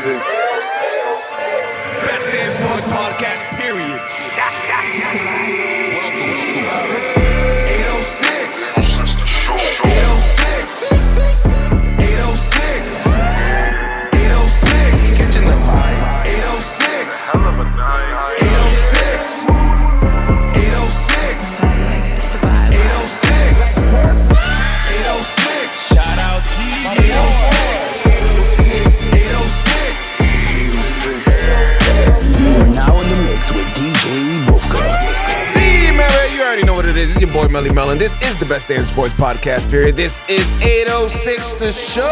Best Damn Sports Podcast, period. 806. 806. 806. Catching the vibe. 806. I love a night. 806. 806. 806. 806. Shout out G. 806. 806. We're now in the mix with DJ Wolfka. You already know what it is. It's your boy Melly Mellon. This is the Best Damn Sports Podcast, period. This is 806 The Show.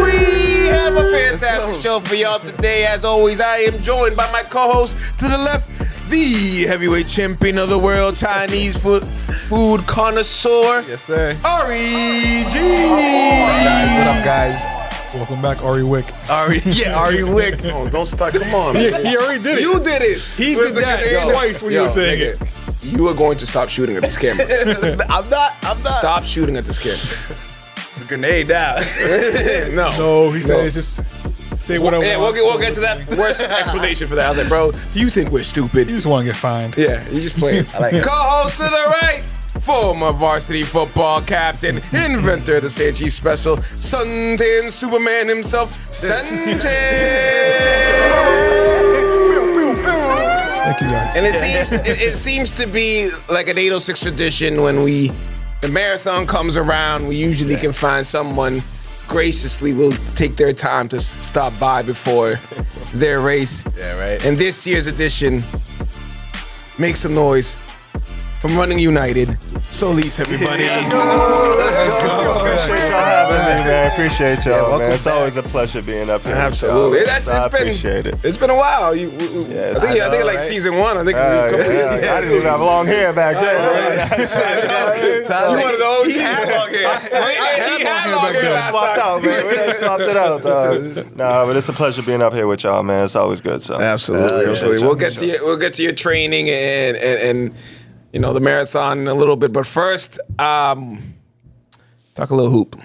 We have a fantastic show for y'all today. As always, I am joined by my co-host to the left, the heavyweight champion of the world, Chinese food connoisseur. Yes, sir. Ari G. Guys, what up, guys? Welcome back, Ari Wick. Ari Wick. Oh, don't start. Come on. He already did it. You did it. He did that twice when you were saying it. You are going to stop shooting at this camera. I'm not. Stop shooting at this camera. It's a grenade now. No. No, he said it's just say what I want. Yeah, we'll get to that worst explanation for that. I was like, bro, do you think we're stupid? You just want to get fined. Yeah, you just playing. I like it. Co-host to the right, former varsity football captain, inventor of the Sanchez special, suntan Superman himself, Sanchez. Thank you, guys. And it seems to be like an 806 tradition when the marathon comes around, we usually can find someone graciously will take their time to stop by before their race. Yeah, right. And this year's edition, make some noise from Running United. Solis, everybody. Let's go. Appreciate y'all having me, man. Appreciate y'all, man. It's always a pleasure being up here. Absolutely. I appreciate it. It's been a while. I think like right? season one. I think I didn't even have long hair back then. You one of the OGs. He had long hair. He had long hair. We swapped out, man. We just swapped it out. Nah, but it's a pleasure being up here with y'all, man. It's always good. So Absolutely. We'll get to your training and you know, the marathon in a little bit. But first, talk a little hoop.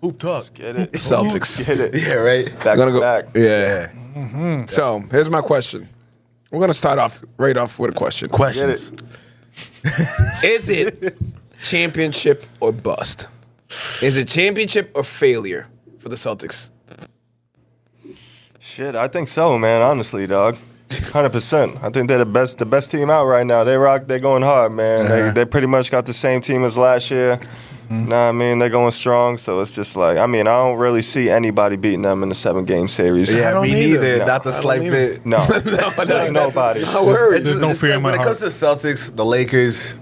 Hoop talk. Let's get it. Celtics. Get it. Yeah, right. Back to back. Yeah. Mm-hmm. So here's my question. We're gonna start off right off with a question. Questions. Is it championship or bust? Is it championship or failure for the Celtics? Shit, I think so, man. Honestly, dog. 100%. I think they're the best team out right now. They're going hard, man. They pretty much got the same team as last year. Nah, I mean, they're going strong, so it's just like, I mean, I don't really see anybody beating them in the 7-game series. Yeah, me neither. No. Not the slight bit. No. There's nobody. There's no fear in my When it heart. comes to the Celtics, the Lakers,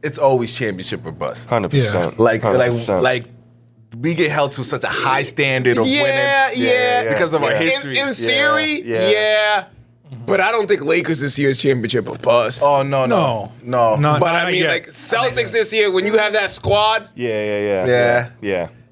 it's always championship or bust. 100%. Like 100%. we get held to such a high standard of winning. Yeah. Because of our history. In theory, Yeah. yeah. But I don't think Lakers this year is championship or bust. Oh, no. Not But I mean, yet. like Celtics this year, when you have that squad, Yeah.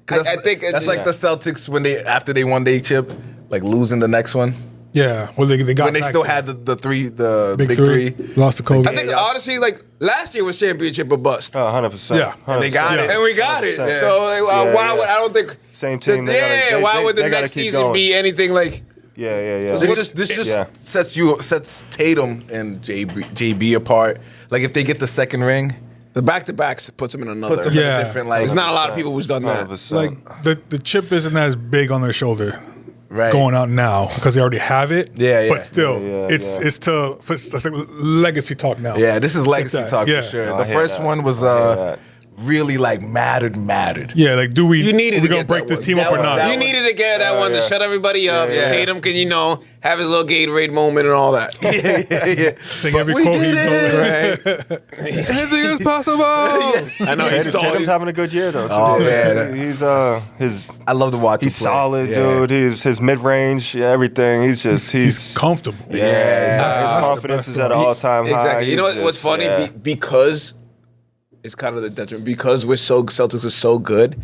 'Cause I think that's like the Celtics when after they won their chip, like losing the next one. Yeah, well, they got When they back still there. had the big three. Lost to Kobe. I think honestly, like last year was championship or bust, 100%. Yeah. And they got it. and we got it. 100%. So why would I don't think Same team, they gotta- why they- would the they gotta next keep season going. be anything like? Yeah. This just sets Tatum and JB apart. Like if they get the second ring, The back-to-backs puts them in another. puts them Yeah. in a different like. There's not a lot of people who's done that. 100%. Like the chip isn't as big on their shoulder right. going out now because they already have it. Yeah. But still, Yeah. it's like legacy talk now. Yeah, this is legacy that. talk Yeah. for sure. I The hear first that. one was I hear that. really like mattered. Yeah, like do we? You needed are we to gonna get break that this one. team up or That not? one- You needed to get that one to shut everybody up, so Yeah. Tatum can have his little Gatorade moment and all that. yeah. Sing every quote he told. Right? Anything is possible. I know he's Tatum's having a good year though. Too. Oh, man. he's I love to watch him he's play. solid, Yeah. dude. His mid range, everything. He's comfortable. His confidence is at an all time high. Exactly. You know He's what's just- funny? yeah. Because it's kind of the detriment. Because Celtics are so good.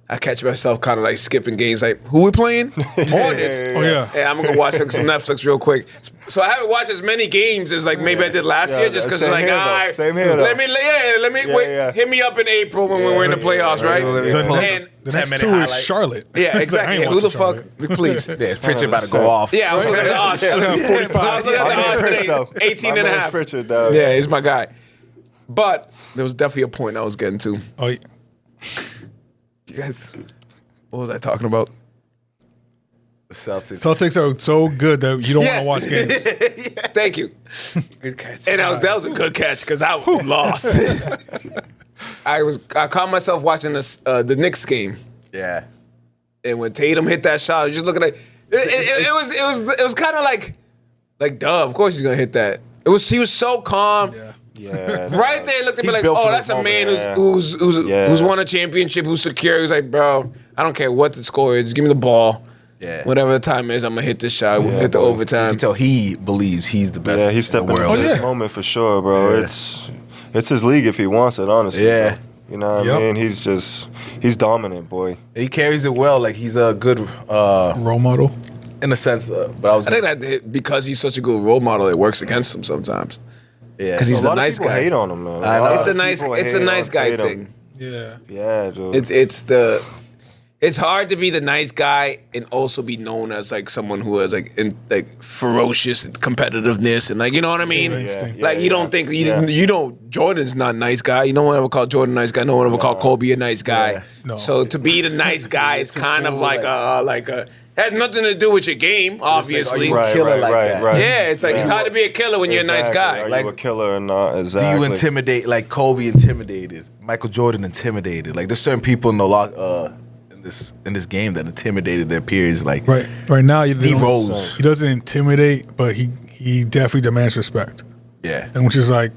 I catch myself kind of like skipping games. Like, who we playing? Hornets. Oh yeah. Yeah, I'm gonna go watch some Netflix real quick. So I haven't watched as many games as like maybe I did last year, just because same like, here, though. all right, Same here, though. let me wait. yeah. Hit me up in April when we're in the playoffs, right? The next 10-minute 2 highlight. is Charlotte. Yeah, exactly. I ain't Who the watching fuck? Charlotte. Please. Yeah, Pritchard about to go off. Yeah, I was looking at the odds. I was looking at the odds today. 18 and a half. Pritchard, dog. Yeah, he's my guy. But there was definitely a point I was getting to. Oh, yeah. You guys, what was I talking about? Celtics. Celtics are so good that you don't Yes. want to watch games. Thank you. Good catch. And that was a good catch because I was lost. I caught myself watching the Knicks game, Yeah. and when Tatum hit that shot, I was just looking at it was kind of like duh, of course he's gonna hit that. He was so calm. Yeah. Right there, looked at me He's like, built oh, for that's this a man moment, who's won a championship, who's secure. He's like, bro, I don't care what the score is, give me the ball. Yeah. Whatever the time is, I'm gonna hit this shot, hit the boy. You overtime. can tell he believes he's the best Yeah, he's in the stepping world. into this moment for sure, bro. Yeah. It's his league if he wants it, honestly. Yeah. bro. You know what Yep. I mean? He's dominant, boy. He carries it well. Like he's a good, Role model. in a sense. But I was. I think that because he's such a good role model, it works against him sometimes. Yeah. Because he's a the lot nice of people guy. hate on him, man. I know. lot It's of a nice, people it's a hate nice on guy Tatum. thing. Yeah. Yeah, dude. It's hard to be the nice guy and also be known as like someone who has like ferocious competitiveness and like, you know what I mean? instinct. Like you don't think you know Jordan's not a nice guy. No one ever called Jordan a nice guy. No one ever called Kobe a nice guy. Yeah. No. So to be the nice guy is kind of like a has nothing to do with your game, obviously. Right. killer like that. Yeah, it's like it's hard to be a killer when you're a nice guy. Are Like- you a killer or not? Do Exactly. you intimidate like Kobe intimidated, Michael Jordan intimidated? Like there's certain people in the in this game that intimidated their peers. Like Right now, D Rose. he doesn't intimidate, but he definitely demands respect, Yeah. and which is like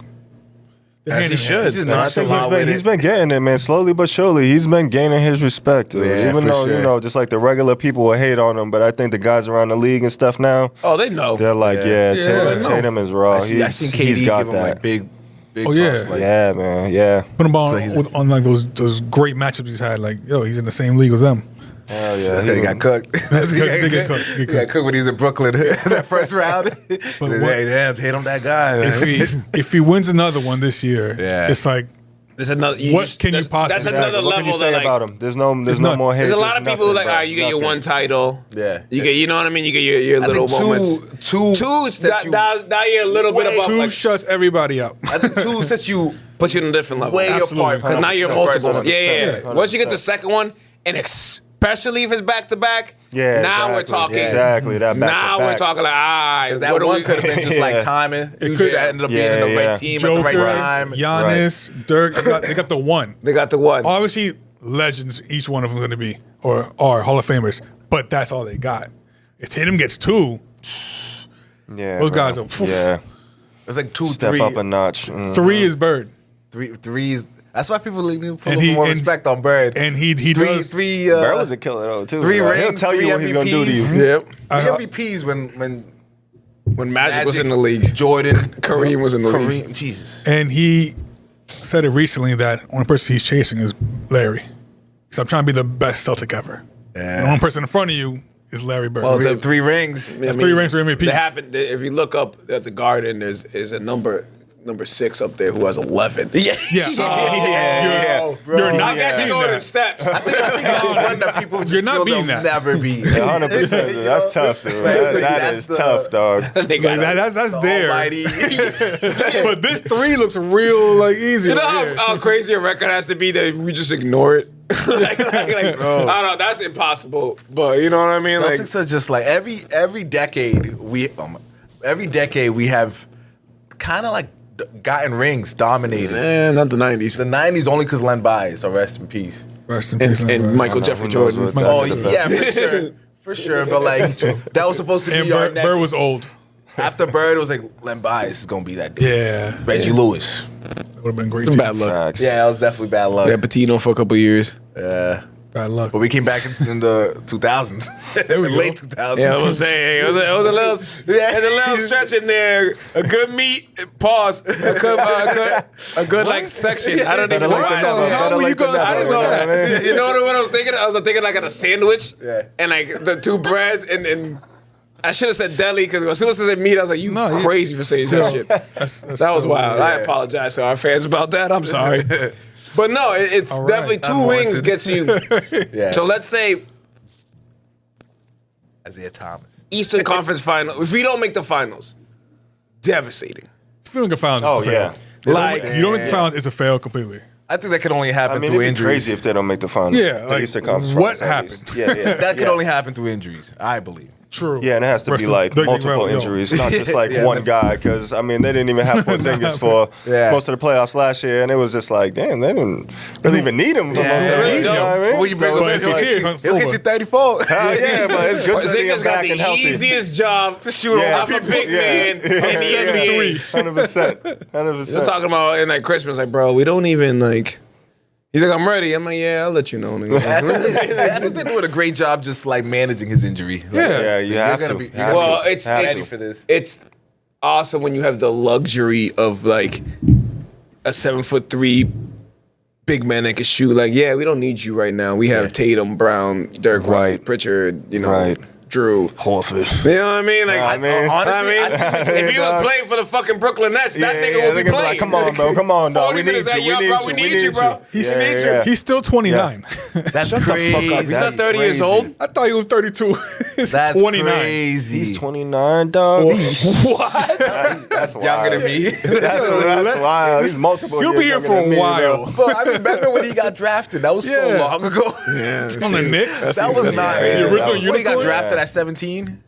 As he should. He's just And I think nonchalant he's been getting it, man. Slowly but surely, he's been gaining his respect. Dude. Yeah, Even for though sure. just like the regular people will hate on him, but I think the guys around the league and stuff now, Oh, they know. they're like, Yeah. Tatum is raw. I seen KD he's got give him that. like big Oh, yeah. props, like, Yeah, man. Yeah. put him on So he's- on like those great matchups he's had. Like he's in the same league as them. Hell yeah. He got cooked. They get cooked. He got cooked when he was in Brooklyn that first round. what- Damn, Tatum that guy. If he wins another one this year, Yeah. it's like There's another. What can you possibly That's say? another What can you level say that like. about him? There's no none. more hate. There's a lot of people who like, all right, you get your one title. Yeah. You get, you know what I mean? You get your I little think moments. two Now you're a little bit above. two Like, shuts everybody out. I think two sets you put you in a different level. way Absolutely. apart. Because now you're 100%. multiple. First Yeah. 100%. Once you get the second one, and especially if it's back to back, Yeah. now we're exactly. talking. Exactly. That back Now to we're back. talking like, all right, That what one do could have been just like Yeah. timing. You could- just ended up being in the Yeah, right team Joker, at the right time. Giannis, Dirk, they got the one. They got the one. Obviously, legends, each one of them going to be, or are Hall of Famers, but that's all they got. If Tatum gets two, Yeah. those bro. guys are. Yeah. It's like two, Step three, up a notch. Mhm. Three is Bird. threes. That's why people need to put a And little more respect on Bird. And he three, does. three, Bird was a killer though too. three bro. He'll rings, tell you three what he's gonna do to you. MVPs. Yep. Three MVPs when Magic was in the league. Jordan, Kareem was in the league. Kareem, Jesus. And he said it recently that only person he's chasing is Larry. So I'm trying to be the best Celtic ever. And the one person in front of you is Larry Bird. Well, Three rings. That's 3 rings for MVP. They happen. If you look up at the Garden, there's a number 6 up there who has 11. Yeah. Yeah. You're not I guess beating you go in that. steps. I think that's one that people just You're not feel beating they'll that. never beat. 100%. That's tough, dude. That That's is the- tough, dog. They got Like, that's there. Almighty. But this 3 looks real like easy. You know right here. how crazy a record has to be that we just ignore it? like, I don't know. That's impossible. But you know what I mean? Like, Celtics are just like every decade we have kind of like gotten rings dominated. not the 90s. The 90s only because Len Bias, so rest in peace. Rest in peace, And Larry. Michael Jeffrey who knows Jordan. what Oh that- yeah, for sure. For sure, but like that was supposed to And be our Bird, next. Bird was old. After Bird, it was like Len Bias is gonna be that dude. Yeah. Reggie Lewis. That would have been great. Some too. bad luck. Facts. Yeah, that was definitely bad luck. Yeah, Patino for a couple years. Yeah. Bad luck. But we came back in the 2000s. There we go. Late 2000s. Yeah, I was saying it was a little, there's a little stretch in there. A good meat pause. A good like section. I don't even know. What the hell were you going to I say don't know. with that? You know what I was thinking? I was thinking like a sandwich. Yeah. And like the two breads and I should have said deli because as soon as I said meat, I was like, you crazy for saying that shit. That's That was still- wild. I apologize to our fans about that. I'm sorry. But no, it's All right. definitely two wings gets you. Yeah. So let's say Isaiah Thomas. Eastern Conference Final. If we don't make the finals, devastating. If you don't get found, Oh it's a yeah. fail. Like, You don't get found, it's a fail completely. I think that could only happen I mean, through it'd be injuries. crazy if they don't make the finals. Yeah, The like, Eastern Conference what Finals, at least. happened? Yeah, That could yeah. only happen through injuries, I believe. True. Yeah, and it has to be Versus like Dougie multiple Rell, yo. injuries, not just like Yeah, one guy. Because I mean, they didn't even have Porzingis for Yeah. most of the playoffs last year, and it was just like, damn, they didn't really even need him for most of Yeah, the really you know don't. what I mean? When you bring So him it's back, like- he's here. He'll get you 34. Hell yeah, but it's good to see Porzingis him got back the and healthy. easiest job to shoot Yeah. off a big man in the NBA. 73. 100%. They're 100%. talking about in like Christmas, like, bro, we don't even like. He's like, I'm ready. I'm like, yeah, I'll let you know. Nigga. I think they're doing a great job just like managing his injury. Like, Yeah, you they're have gonna to. be- You have Well, to. it's Have it's to. for this. It's awesome when you have the luxury of like a 7'3" big man that can shoot. Like, yeah, we don't need you right now. We have Tatum, Brown, Derek White, Pritchard, you know, Right. Drew. Horford. You know what I mean? Like, Yeah, I mean- honestly, if he was dog. playing for the fucking Brooklyn Nets, that Yeah, nigga yeah, would they be gonna be playing. like, come on, bro, come on, dog. 40 We minutes need that you, young, we bro. need We you, need we you, need bro. you. We Yeah, need yeah. you. He's still 29. That's Shut the fuck up. crazy. He's not That's 30 years crazy. old. I thought he was 32. He's That's 29. crazy. He's 29, dog. What? That's wild. Younger than me. That's wild. He's multiple He'll years be here younger for than a me, while. though. But I remember when he got drafted. That was so Yeah. long ago. Yeah, On the Knicks? That was not crazy. The original When he got unicorn? drafted at 17.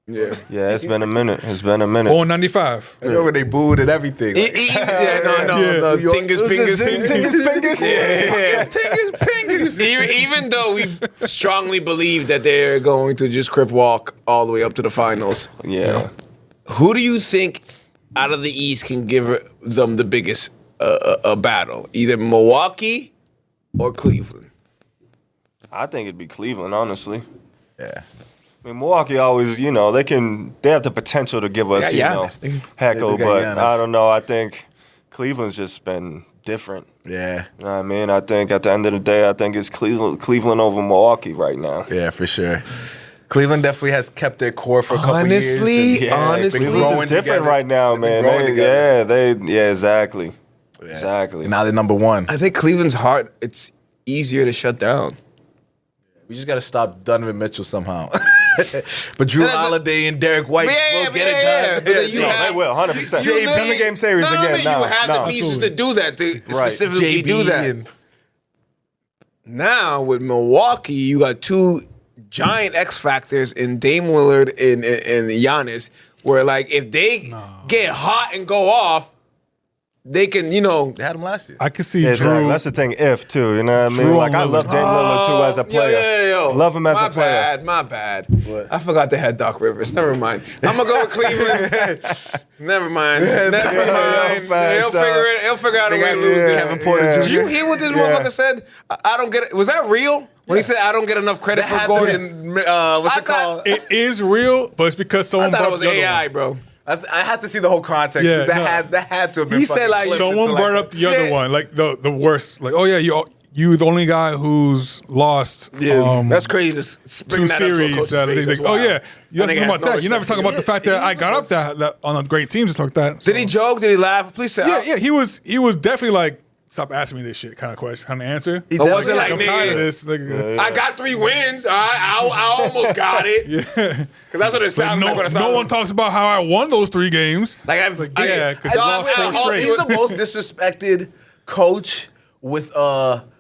Yeah. Yeah, it's been a minute. It's been a minute. Oh, 95. I remember they booed and everything. Like, Yeah, no, Yeah. no. New York- Tingus, it was a pingus, zing, Tingus, pingus. Yeah. Tingus pingus. Even though we strongly believe that they're going to just crip walk all the way up to the finals, Yeah. who do you think out of the East can give them the biggest battle? Either Milwaukee or Cleveland? I think it'd be Cleveland, honestly. Yeah. I mean, Milwaukee always, you know, they have the potential to give us, Yeah, you know, Giannis. heckle, They got but Giannis. I don't know. I think Cleveland's just been different. Yeah. You know what I mean? I think at the end of the day, I think it's Cleveland over Milwaukee right now. Yeah, for sure. Cleveland definitely has kept their core for a couple Honestly, years. Yeah, honestly, been Cleveland's growing just different together. right now, They've been man. growing together. Yeah, exactly. Yeah. Exactly. And now they're number one. I think Cleveland's hard. It's easier to shut down. We just got to stop Donovan Mitchell somehow. But Drew Yeah, Holiday and Derek White will get it done. But then you No, have- they will, 100%. You Seven literally- game series no, again. I mean, No, you have no. the pieces to do that, to specifically JB do that. and- Now with Milwaukee, you got two giant X factors in Dame Lillard and Giannis, where like if they get hot and go off, they can, you know. They had him last year. I could see Yeah, exactly. Drew. That's the thing, if, too. You know what I mean? Drew Like, I and love Lillard. Dame Lillard, too, as a player. Yo. Love him as my a player. My bad. I forgot they had Doc Rivers. Never mind. I'm gonna go with Cleveland. Never mind. Never mind. facts, He'll figure out a They way got to lose this. Kevin Porter Yeah. Jr. Did you hear what this motherfucker said? I don't get it. Was that real? When he said I don't get enough credit That for had to Gordon? be, what's I it called? It is real, but it's because I someone thought it brought was the other AI, one. bro. I had to see the whole context. Yeah, that no. had to have been. He said, fucking like, flipped Someone into, brought like, up the other Yeah. one, like the worst. Like, oh yeah, you the only guy who's lost. That's crazy. Two series. Oh yeah, you That nigga talking has about no that. You never respect talk for about the fact that I got up that on a great team just like that. Did he joke? Did he laugh? Please say. Yeah, he was definitely like, stop asking me this shit kind of question, kind of answer. He Or was it definitely- like, I'm tired of nigga, this. Like, I got 3 wins. I almost got it. yeah. Because that's what it But sounds like. When it sounds no one talks about how I won those 3 games. Like yeah, 'cause you lost 4 straight. He's the most disrespected coach with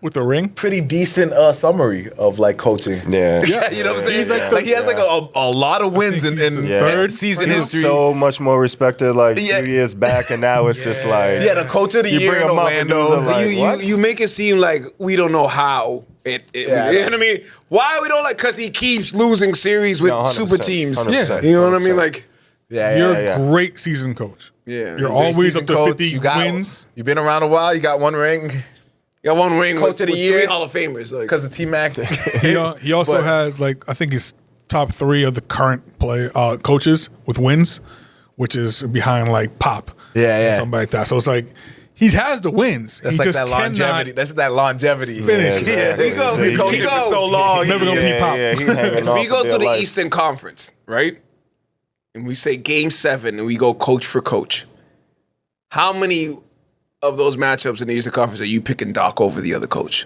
With the ring. pretty decent summary of like coaching. Yeah. You know what I'm saying? He's like Like he has like a lot of wins in Yeah. third season He was history. so much more respected like a Yeah. few years back, and now it's just like Yeah, the coach of the you year bring in him up and Orlando. dudes are like, you what? you make it seem like we don't know how it Yeah, you know what I mean? Why we don't like? Because he keeps losing series with No, 100%, super teams. 100%, You know what I mean? 100%. Like, Yeah, You're yeah. a great season coach. yeah. You're Great always season up to coach. 50 You got- wins. You've been around a while. You got 1 ring. Got one ring Coach of the with year. 3 Hall of Famers. Like, Because of T-Mac. He also But- has I think he's top 3 of the current coaches with wins, which is behind Pop. Yeah, and yeah. something like that. So it's he has the wins. That's he like just that longevity. cannot That's that longevity. finish. Yeah, He go. he He coaching go. for so long. Never gonna be Pop. Yeah, he hanging if off we go for to dear the life. Eastern Conference, right, and we say Game 7 and we go coach for coach, how many of those matchups in the Eastern Conference are you picking Doc over the other coach?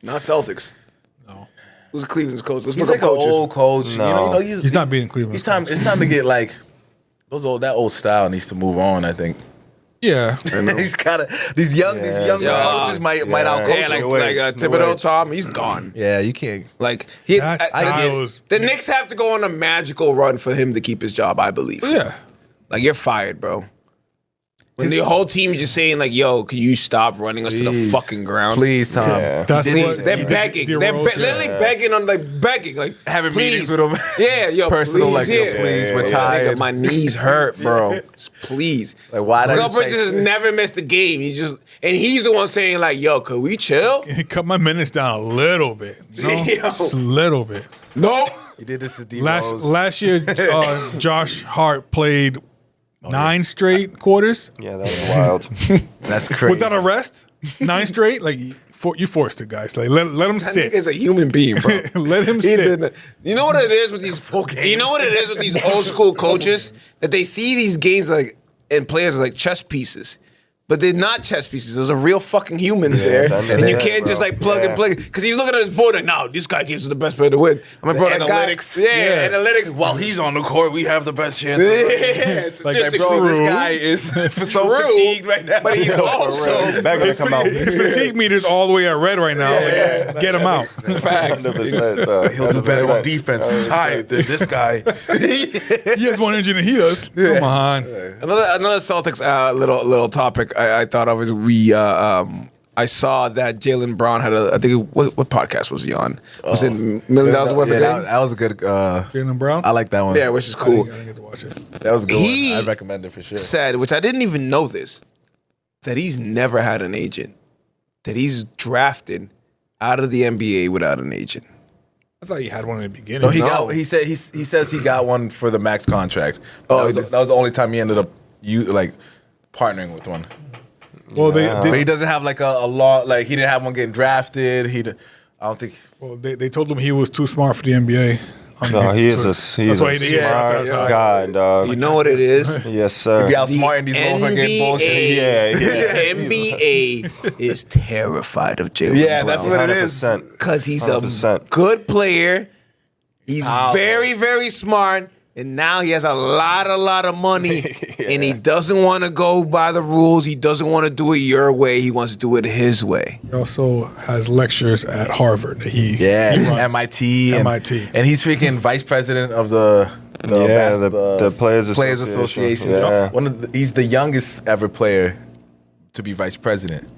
Not Celtics. No. Who's Cleveland's coach? Let's He's look like up an coaches. old coach. No. He's not beating Cleveland. It's time to get that old style needs to move on. I think. Yeah. He's gotta. These young Yeah. coaches might outcoach Yeah, him. like The Thibodeau, wedge. Tom, he's gone. Yeah, you can't. Like That style is- the Knicks have to go on a magical run for him to keep his job, I believe. Yeah. Like you're fired, bro. When the whole team is just saying like, "Yo, can you stop running us to the Please. fucking ground?" Please, Tom. Yeah. That's Please, what they're begging. They're literally begging on begging, like Having please. meetings with him. Yeah, yo, Personal, please, like, yo, yeah. please, we're Nigga, tired. my knees hurt, bro. Please. Like, why did Cal you Bridges take- has never missed a game. He's the one saying like, "Yo, could we chill?" He cut my minutes down a little bit. You know? Yo. Just a little bit. Nope. He did this to D Last year, Josh Hart played 9 straight quarters Yeah, that was wild. That's crazy. without a rest. 9 straight. You forced it, guys. Let him That sit. nigga's a human being, bro. Let him He sit. didn't- You know what it is with these? You know what it is with these old school coaches that they see these games and players like chess pieces, but they're not chess pieces. Those are real fucking humans there, that's and you it, can't just bro. plug and play because he's looking at his board and no, this guy gives us the best player to win. I'm like, bro, that guy- analytics. yeah, analytics. While he's on the court, we have the best chance. Yeah, statistically, Bro, this True. guy is so True, fatigued right now. but he's Yo, for also real. Back gonna come out. His fatigue meter's all the way at red right now. Get him out. 100%. He'll do better on defense. He's tired than this guy. He has more energy than he does. Come on. Another Celtics little topic I thought of is I saw that Jaylen Brown had I think what podcast was he on? Was it $1 million worth Yeah, of that, game? that was a good. Jaylen Brown? I like that one. Yeah, which is I cool. didn't get to watch it. That was a good He one. I recommend it for sure. Said, which I didn't even know this, that he's never had an agent. That he's drafted out of the NBA without an agent. I thought he had one in the beginning. No, he No. got. He said he says he got one for the max contract. Oh, that was the only time he ended up partnering with one. Well, But he doesn't have like a law. Like he didn't have one getting drafted. I don't think. they told him he was too smart for the NBA. No, he is That's why a he didn't get smart drafted. guy, dog. You know what it is? Yes, sir. Be outsmarting these motherfucking bullshit. Yeah, The NBA is terrified of Jaylen Yeah, Brown. that's what it is. 100%. Because he's a 100%. good player. He's very, very smart. And now he has a lot of money. And he doesn't want to go by the rules. He doesn't want to do it your way. He wants to do it his way. He also has lectures at Harvard. That he Yeah, runs. MIT. MIT. And he's freaking vice president of the Players Players Association. Association. Yeah. He's the youngest ever player to be vice president.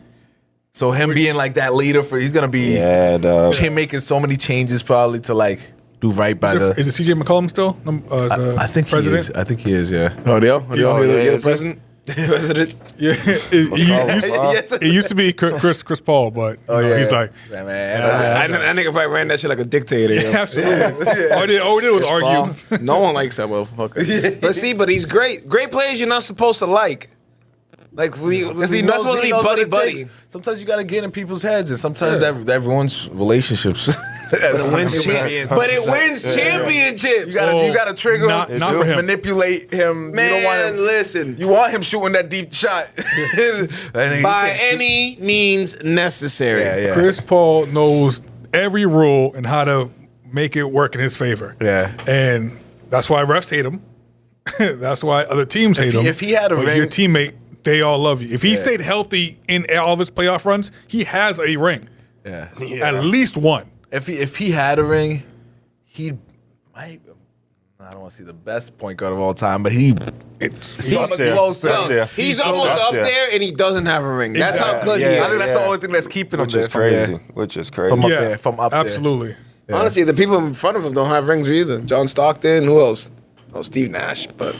So him being like that leader he's gonna be Yeah, dog. him making so many changes probably to like do right by the. Is it CJ McCollum still? As the I think president? he is. I think he is. Yeah. Odell? yeah, You're the is president? President? Yeah, it used to be Chris Paul, but he's like, Yeah, man. I nigga probably ran that shit like a dictator. Yo. absolutely. All he did was argue. No one likes that motherfucker. But he's great. Great players you're not supposed to like. Like, we're not supposed to be buddy-buddy. Sometimes you got to get in people's heads, and sometimes that ruins relationships. But it wins championships. You gotta trigger Not him, for him. manipulate him. Man, you don't want him, listen. You want him shooting that deep shot By any means necessary. Yeah. Chris Paul knows every rule and how to make it work in his favor. Yeah. And that's why refs hate him. That's why other teams hate him. if he had a But ring- your teammate, they all love you. If he stayed healthy in all of his playoff runs, he has a ring. Yeah. At least one. If he had a ring, he might. I don't want to see the best point guard of all time, but he's up there. closer. Up there. He's almost up there and he doesn't have a ring. That's how good he I is. think that's the only thing that's keeping him Which there. is from crazy. there. Which is crazy. From up there, from up there. Absolutely. Honestly, the people in front of him don't have rings either. John Stockton, who else? Oh, Steve Nash, but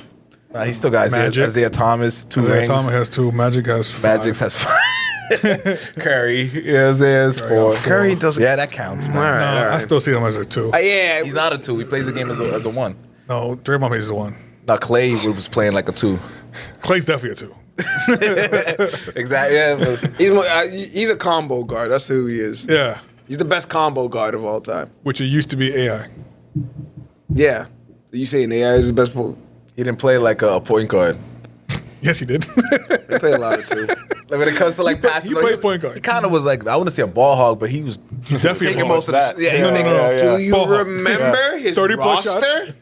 He still got Magic. Isaiah Thomas, 2 Isaiah rings. Thomas has 2. Magic has 5. Magic has 5. Curry, Isaiah's Curry 4. got 4. Curry doesn't. Yeah, that counts, man. All right, No, all right. I still see him as a 2. Yeah, He's not a 2. He plays the game as a 1. No, Draymond plays as a 1. Now Clay was playing like a 2. Clay's definitely a 2. Exactly. Yeah, but he's a combo guard. That's who he is. Yeah, He's the best combo guard of all time. which it used to be AI. Yeah. You saying AI is the best? he didn't play like a point guard. Yes, he did. They play a lot of two. Like when it comes to like passing, he like, played point guard. He kind of was like, I wouldn't say a ball hog, but he was definitely taking a ball most of the. hog. Yeah, he was No, taking- no, no. Do you Ball hog. remember his 30 plus roster? shots.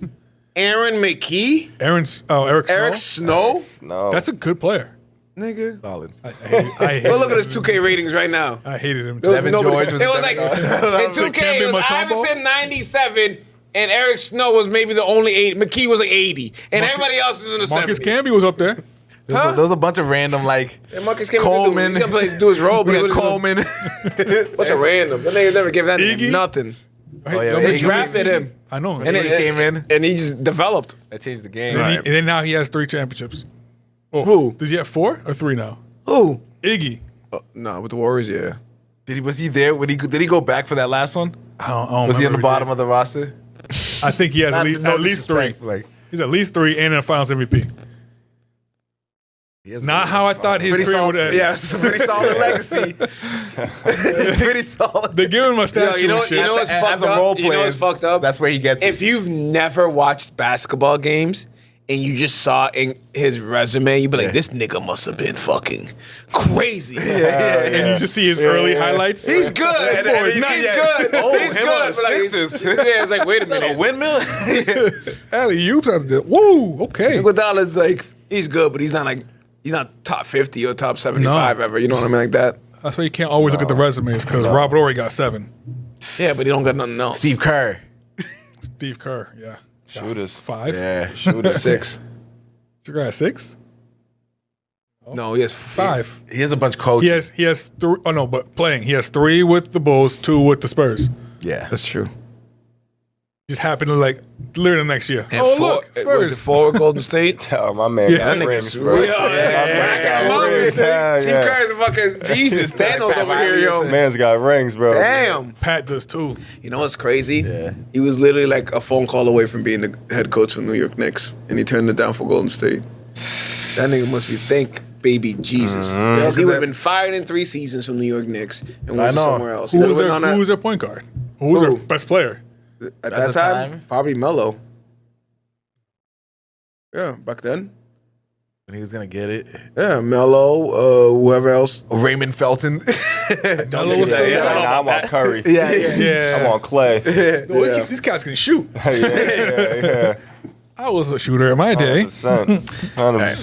Aaron McKee, Eric Snow. Eric Snow, No. That's a good player. nigga. solid. I hated Well, look at his him. 2K ratings right now. I hated him. There was Devin nobody- George was it was Devin like George. in 2K, Kemba it was Mutombo? Iverson 97, and Eric Snow was maybe the only 8. McKee was like 80, and everybody else was in the Marcus 70s. Camby was up there. There was a bunch of random like And Marcus Camby Coleman. he's gonna do his role, but We he got was Coleman. bunch of random. That nigga never gave that nigga Iggy? nothing. Oh, yeah, They Iggy- drafted him, I know. and he came in. and he just developed. That changed the game. And then now he has 3 championships. Oh, Who? Does he have 4 or 3 now? Who? Iggy. No, with the Warriors, yeah. Was he there? Did he go back for that last one? I don't Was he on remember the if bottom of the roster? I think he has Not- at not least 3. disrespect, like He's at least 3 and a Finals MVP. he has Not how I thought his pretty career solid. would end. Yeah, it's a pretty solid legacy. Pretty solid. They give him a statue. Yo, you know, and shit. you know what's As fucked a up? role You know player, what's fucked up? That's where he gets. If you've never watched basketball games and you just saw in his resume, you'd be like, this nigga must have been fucking crazy. and you just see his early highlights. He's good. Boy, He's not good. Oh, He's him good. on the But like, Sixers. yeah, it's like, wait a minute. windmill. Alley oops out of the woo. Okay. Iguodala's like, he's good, but he's not top 50 or top 75 ever. You know what I mean? Like that. That's why you can't always look at the resumes because Robert Ory got 7. Yeah, but he don't got nothing else. Steve Kerr. Steve Kerr, yeah. Shooters. 5. Yeah. Shooter 6. This guy has 6. No, he has 5. He has a bunch of coaches. He has 3. Oh no, but playing. He has 3 with the Bulls, 2 with the Spurs. Yeah. That's true. Just happened to literally the next year. And Oh four, look, was Spurs. it 4 with Golden State? Oh, my man Yeah, got that nigga rings, sweet. bro. Yeah, My man got Come on, rings. Yeah, Steve yeah. Kerr's a fucking Jesus. Thanos over here, yo. Man's got rings, bro. Damn. Pat does too. You know what's crazy? Yeah. He was literally like a phone call away from being the head coach of New York Knicks, and he turned it down for Golden State. That nigga must be thank baby Jesus. Because he would have been fired in 3 seasons from New York Knicks and went to know. somewhere else. Who He was, would've their, went on who that- was their point guard? Who was their Who? best player? At that the time, time? probably Melo. Yeah, back then. And he was gonna get it. Yeah, Melo, whoever else. Raymond Felton. Melo was Yeah, still yeah. there. I want Curry. Yeah. I want Clay. Well, these guys can shoot. yeah. I was a shooter in my day. 100%. 100%.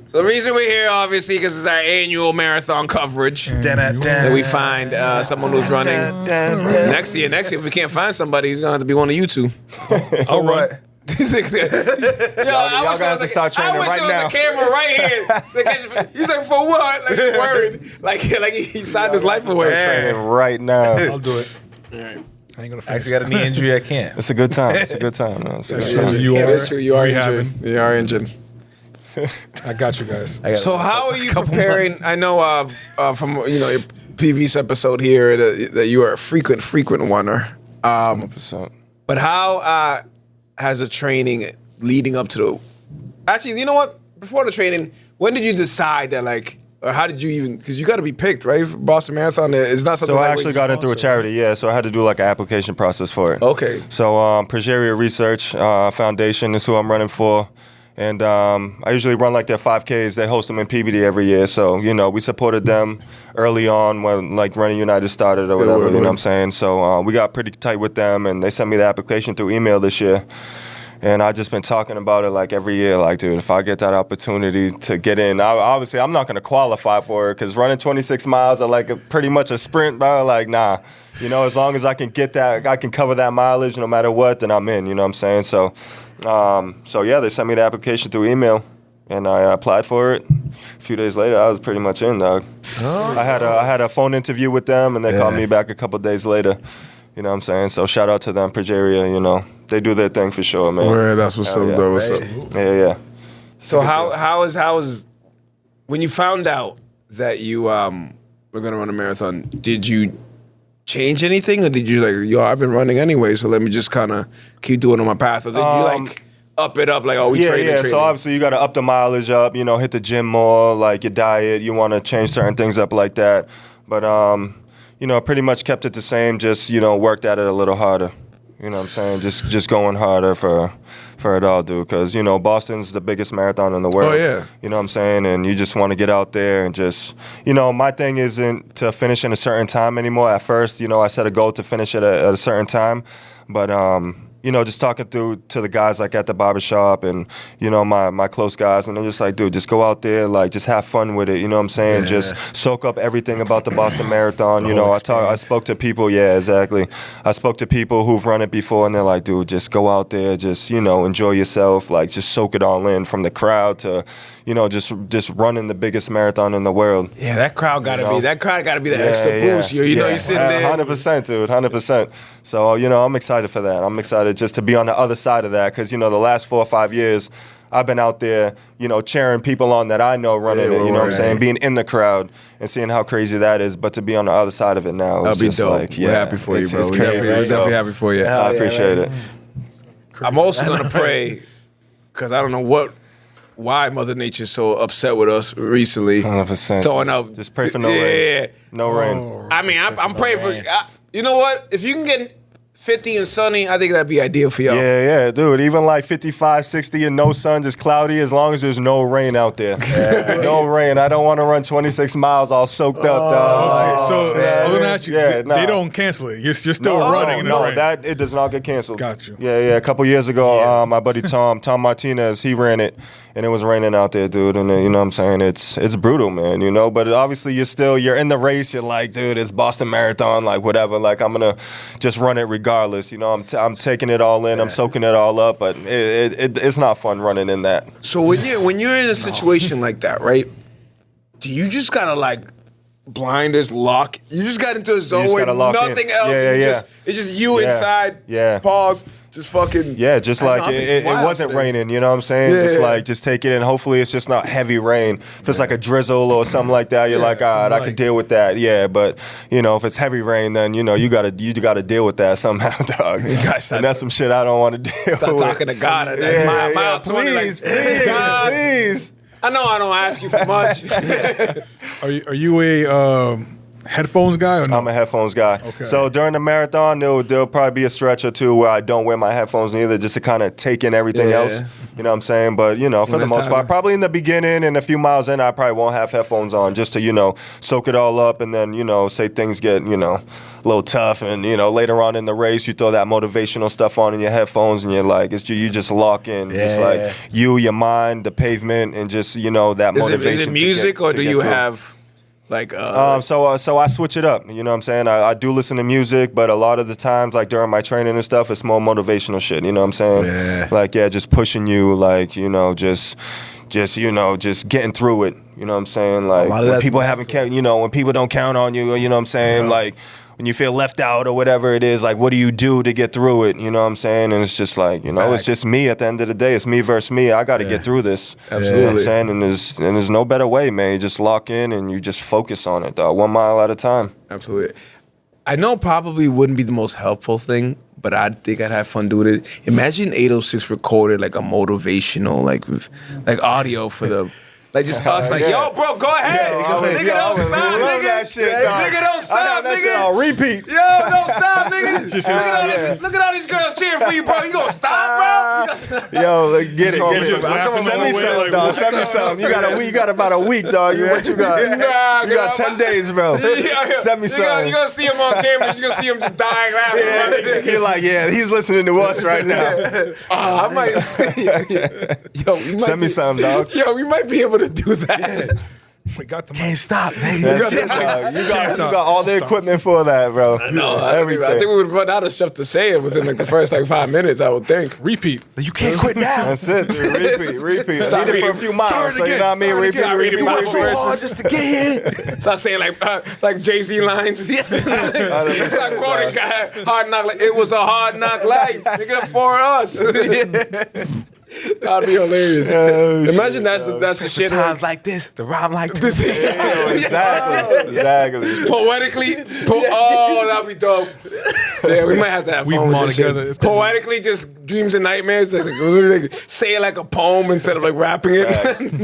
So the reason we're here, obviously, because it's our annual marathon coverage. That we find someone who's running next year. Next year, if we can't find somebody, he's gonna have to be one of you two. I'll run. Yo, I wish guys there was to start training right there was now. a camera right here. He's like, for what? Like he's worried. Like he signed his life away. Training right now. I'll do it. I ain't gonna finish. Actually got a knee injury. I can't. It's a good time. It's a good time. Man. It's a good That's time. true. You are That's true. You are rehabbing. injured. You are injured. I got you guys. So how are you preparing? I know from your previous episode here that you are a frequent oneer. 100%. But how has the training leading up to the? Actually, you know what? Before the training, when did you decide that or how did you even? Because you got to be picked, right? For Boston Marathon, it's not something. So I like actually got it through a charity, yeah. So I had to do like an application process for it. Okay. So Progeria Research Foundation is who I'm running for. And I usually run like their 5Ks. They host them in PBD every year. So, we supported them early on when like Running United started or whatever, you know what I'm saying? So we got pretty tight with them and they sent me the application through email this year. And I've just been talking about it like every year, like, dude, if I get that opportunity to get in, obviously I'm not going to qualify for it because running 26 miles are like pretty much a sprint, bro. Like, nah, as long as I can get that, I can cover that mileage no matter what, then I'm in, you know what I'm saying? So yeah, they sent me the application through email and I applied for it. A few days later, I was pretty much in, dog. I had a phone interview with them and they called me back a couple days later. You know what I'm saying? So shout out to them, Progeria, they do their thing for sure, man. Word, that's what's Hell up, yeah. though. What's up? Yeah. So how is when you found out that you were gonna run a marathon? Did you change anything, or did you like, yo, I've been running anyway, so let me just kind of keep doing on my path, or did you like up it up like, oh, we training? So obviously you got to up the mileage up, hit the gym more, like your diet, you want to change certain things up like that. But, pretty much kept it the same, just, worked at it a little harder. You know what I'm saying? Just going harder for it all, dude. Because, Boston's the biggest marathon in the world. Oh, yeah. You know what I'm saying? And you just want to get out there and just, my thing isn't to finish in a certain time anymore. At first, I set a goal to finish at a certain time. But, just talking to the guys like at the barbershop and, my close guys, and they're just like, dude, just go out there, like, just have fun with it. You know what I'm saying? Yeah. Just soak up everything about the Boston Marathon. I spoke to people, yeah, exactly. I spoke to people who've run it before, and they're like, dude, just go out there, just, enjoy yourself, like, just soak it all in, from the crowd to, just running the biggest marathon in the world. Yeah, that crowd gotta be the extra boost. You're sitting there. 100%, dude, 100%. So, I'm excited for that. I'm excited just to be on the other side of that, because, the last 4 or 5 years, I've been out there, cheering people on that I know running it, what I'm saying? Being in the crowd and seeing how crazy that is, but to be on the other side of it now, that'll be dope. Like, we're happy for you, bro. We're definitely happy for you. I appreciate it. I'm also gonna pray, because I don't know why Mother Nature's so upset with us recently. 100%. Throwing out. Just pray for no rain. No rain. I mean, I'm praying for. You know what? If you can get 50 and sunny, I think that'd be ideal for y'all. Yeah, dude. Even like 55, 60 and no sun, just cloudy, as long as there's no rain out there. No rain. I don't want to run 26 miles all soaked up, dog. Okay, so I was going to ask you, they don't cancel it. You're still running in the rain. That it does not get canceled. Got you. Yeah. A couple years ago, my buddy Tom Martinez, he ran it, and it was raining out there, dude. And you know what I'm saying? It's brutal, man, But obviously you're in the race. You're like, dude, it's Boston Marathon, like whatever. Like I'm going to just run it regardless. I'm taking it all in. I'm soaking it all up, but it's not fun running in that. So when you're in a situation like that, right? Do you just gotta like blinders lock? You just got into a zone where nothing else. It's just you inside. Yeah. Pause. Just fucking. Yeah, just like it wasn't raining. You know what I'm saying? Just take it in. Hopefully, it's just not heavy rain. If it's like a drizzle or something like that, you're like, all right, I can deal with that. Yeah, but if it's heavy rain, then you gotta deal with that somehow, dog. And that's some shit I don't want to deal with. Stop talking to God. Please. I know I don't ask you for much. Are you a headphones guy or no? I'm a headphones guy. Okay. So during the marathon, there'll probably be a stretch or two where I don't wear my headphones either, just to kind of take in everything else. You know what I'm saying? But, for the most part, probably in the beginning and a few miles in, I probably won't have headphones on just to, soak it all up and then, say things get, a little tough and, later on in the race, you throw that motivational stuff on in your headphones and you're like, you just lock in. Just like you, your mind, the pavement, and just, that motivation. Is it music or do you have... So I switch it up. You know what I'm saying? I do listen to music, but a lot of the times, like during my training and stuff, it's more motivational shit. You know what I'm saying? Yeah. Like, just pushing you, like, just getting through it. You know what I'm saying? Like, when people when people don't count on you, you know what I'm saying? Like, when you feel left out or whatever it is, like, what do you do to get through it? You know what I'm saying? And it's just like, it's just me at the end of the day. It's me versus me. I got to get through this. Absolutely. You know what I'm saying? And there's no better way, man. You just lock in and you just focus on it, dog. 1 mile at a time. Absolutely. I know probably wouldn't be the most helpful thing, but I think I'd have fun doing it. Imagine 806 recorded like a motivational, like audio for the... Like just us, like, yo, bro, go ahead. Nigga, don't stop, nigga. Nigga, don't stop, nigga. On repeat. Yo, don't stop, nigga. Look at all these girls cheering for you, bro. You gonna stop, bro? Yo, get it. Send me something, dog. Send me something. You got about a week, dog. What you got? You got 10 days, bro. Send me something. You're gonna see him on camera. You're gonna see him just dying laughing. You're like, he's listening to us right now. I might. Yo, send me something, dog. Yo, we might be able to do that. We got the Can't stop, man. You got all the equipment for that, bro. No, I think we would run out of stuff to say within like the first 5 minutes, I would think. repeat. You can't quit now. That's it, dude. Repeat. Stop Need it for a few miles, so you know what I mean? Repeat. hard just to get here. Start saying like Jay-Z lines. Start quoting Hard Knock. Like, it was a hard knock life, nigga, for us. That'd be hilarious. Imagine that's the shit. Times like this, the rhyme like this. Exactly. Poetically, that'd be dope. Yeah, we might have to have Weave fun them all with this together. shit. It's cool. Poetically, just dreams and nightmares. Like, say it like a poem instead of like rapping it.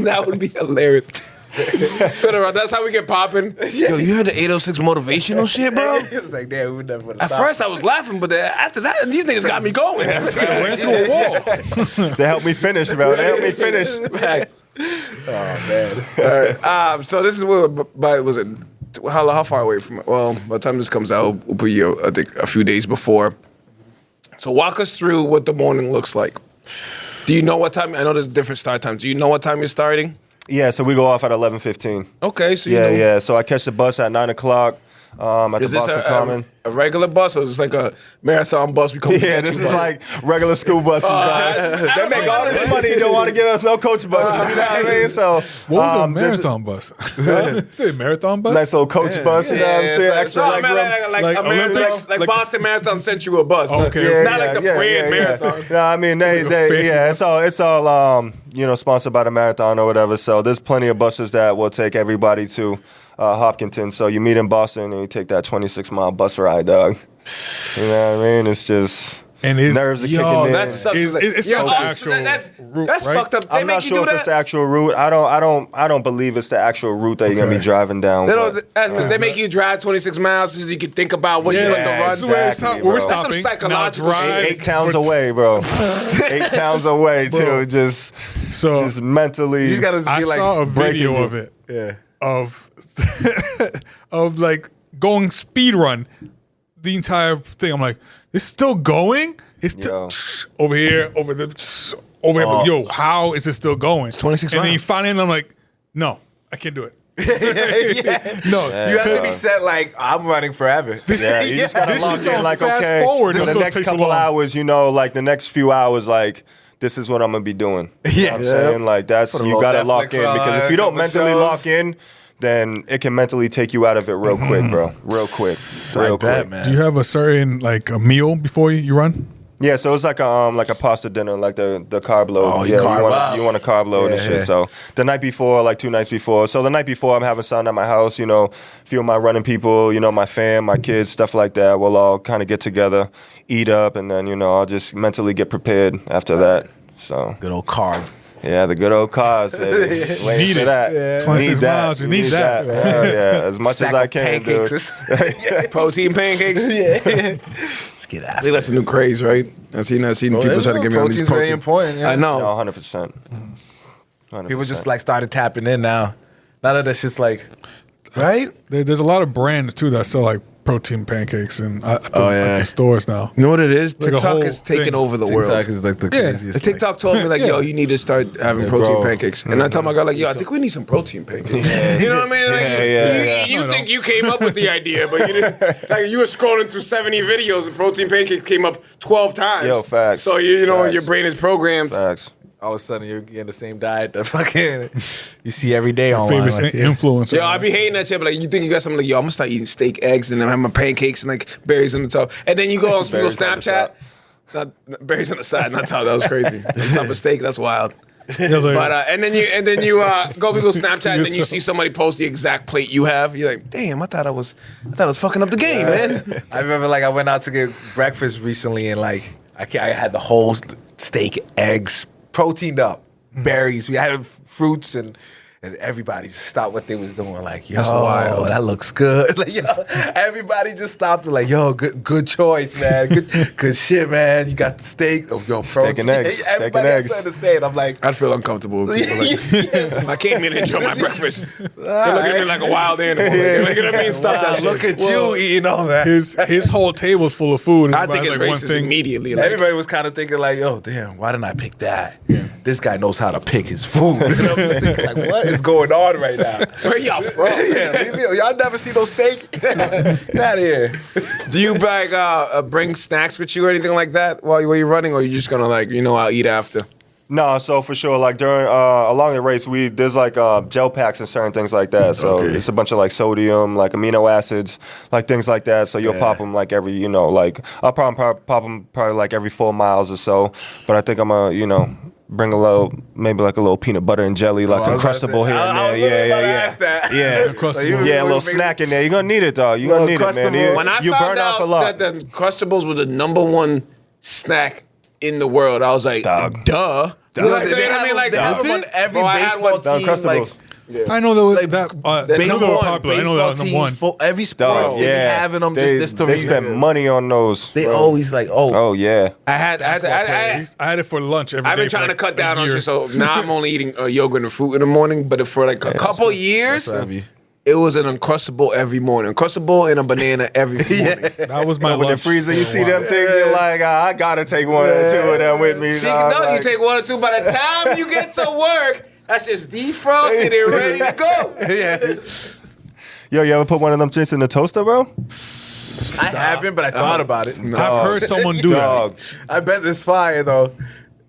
That would be hilarious. Spin around. That's how we get popping. Yo, you heard the 806 motivational shit, bro? It's like, damn, we would never. At first, I was laughing, but after that, these niggas got me going. Went through a wall. They helped me finish, bro. They helped me finish. So this is what, but was it? How far away from it? Well, by the time this comes out, we'll put you, I think, a few days before. So walk us through what the morning looks like. Do you know what time? I know there's different start times. Do you know what time you're starting? Yeah, so we go off at 11:15. Okay, so you Yeah, know. yeah. So I catch the bus at 9 o'clock at Is the this Boston Common. a regular bus, or is this like a marathon bus? We come to Yeah, get this you is bus? like regular school buses. dog. They make all this money. You don't want to give us no coach buses. You know what I mean? So What was a this is marathon bus? Is it a marathon bus? nice little coach bus. You know what I'm saying? Extra No, leg man, room. like a marathon, Olympics? like Like- Boston Marathon sent you a bus. Okay. Not like the brand marathon. No, I mean Like a fancy it's all sponsored by the marathon or whatever. So there's plenty of buses that will take everybody to Hopkinton. So you meet in Boston and you take that 26-mile bus ride, dog. You know what I mean? It's just And is- nerves are Yo, kicking in. that sucks. It's Yo, not the so actual route, that's right? fucked up. They I'm make not you sure do if it's the that. actual route. I don't believe it's the actual route that you're gonna be Okay. driving down. They but- don't. Because they make you drive 26 miles so you can think about what you're going to this is run. where, exactly, where we're bro. That's some stopping. psychological Now drive eight towns for- away, bro. 8 towns away Bro. too. Just So mentally. You just gotta I be like, saw a video breaking of it. yeah. Of of like going speed run the entire thing. I'm like, it's still going? It's Yo. over here, over here. But yo, how is it still going? It's 26 And then you miles. finally, I'm like, no, I can't do it. No, You have to be set like I'm running forever. Yeah, you just gotta This lock just in on like, fast okay, forward, for this the still next takes so couple long. hours, like the next few hours, like this is what I'm gonna be doing. You know what I'm Yeah. saying? Like that's, Put a you little gotta Netflix lock in, because if on, you don't couple mentally shows. lock in, then it can mentally take you out of it real quick, bro. Real quick. Real quick. man. Do you have a certain like a meal before you run? Yeah, so it's like a pasta dinner, like the carb load. Oh, you yeah, carb up. you want a carb load and Yeah. shit. So the night before, like 2 nights before. So the night before, I'm having something at my house. A few of my running people, my fam, my kids, stuff like that. We'll all kind of get together, eat up, and then I'll just mentally get prepared after that. So Good old carb. yeah, the good old cars, baby. Waiting Need for it. that. Yeah. 26 miles, you need that. Hell yeah, as much as I can, dude. Protein pancakes. Let's get I after think that's a new craze, right? I've seen people yeah, try to get me on these protein's very protein. important, yeah. I know. No, 100%. 100%. People just like started tapping in now. Now that that's just like, right? There's a lot of brands too that sell like protein pancakes and at Oh, the stores now. You know what it is? Like a TikTok whole is taking thing. over the world. TikTok is like the craziest. The TikTok told me like, yo, you need to start having Yeah, protein bro. pancakes. And I told my girl like, yo, I think we need some protein pancakes. You know what I mean? Like, you think you came up with the idea, but you didn't. Like you were scrolling through 70 videos and protein pancakes came up 12 times. Yo, facts. So you know Facts. your brain is programmed. Facts. All of a sudden you're getting the same diet that fucking you see every day online. Favorite Like, influencer. Yo, I be hating that shit, but like you think you got something like, yo, I'm gonna start eating steak, eggs, and then have my pancakes and like berries on the top. And then you go on people's Berries on the Snapchat. Not berries on the side, not top. That was crazy. On top of steak, that's wild. Yeah, I was like, But and then you go to people's Snapchat and then you see somebody post the exact plate you have. You're like, damn, I thought I was fucking up the game, man. I remember like I went out to get breakfast recently and like I had the whole steak, eggs, proteined up, berries. We had fruits and everybody just stopped what they was doing. Like, yo, That's wild. that looks good. Like, yo, everybody just stopped and like, yo, good choice, man. Good shit, man. You got the steak. Oh, yo, protein. and eggs. Steak and Everybody has eggs. something to say. And I'm like, I'd feel uncomfortable with people like I came here to enjoy my breakfast. They're looking at me like a wild animal. Like, you know what I mean? Stop that shit. look at you eating all that. his whole table's full of food. And I think it's everybody's racist like one thing. immediately. Like, Everybody was kind of thinking like, yo, damn, why didn't I pick that? This guy knows how to pick his food. And I'm just thinking like, what is going on right now? where y'all from? Yeah, leave me alone. Y'all never see no steak? Get out of here. Do you bring snacks with you or anything like that while you're running, or you just gonna like I'll eat after? No, so for sure, like during along the race, there's like gel packs and certain things like that. So Okay. it's a bunch of like sodium, like amino acids, like things like that. So you'll pop them like every, like I'll probably pop them probably like every 4 miles or so. But I think I'm gonna, bring maybe like a little peanut butter and jelly, like Uncrustable here and there. Yeah. Uncrustable. Yeah, a little snack in there. You're gonna need it, dog. You're gonna need it, man. Uncrustable. When I You found burn off a out lot. that the Uncrustables were the #1 snack in the world, I was like, Dog. duh. You know what I mean? Like, they have that's them on it? every Bro, I had baseball one. The team. Uncrustables. I know there was Like, that. the I know they were #1 popular. I know that was teams, #1. every sports Dog, they be yeah. having them They just to they spend money on those. They always like, Oh yeah. I had it for lunch every day. I've been for trying to like cut a down on year. shit, so now I'm only eating yogurt and fruit in the morning. But for like a couple years, it was an Uncrustable every morning. Uncrustable and a banana every morning. That was my Open the lunch. freezer, you for a see them while. things, you're like, I gotta take one or two of them with me. See, dog. no, you Like, take 1 or 2. By the time you get to work, that's just defrosted and ready to go. Yo, you ever put one of them drinks in the toaster, bro? I haven't, but I thought about it. I've heard someone do Dog. I bet it's fire though.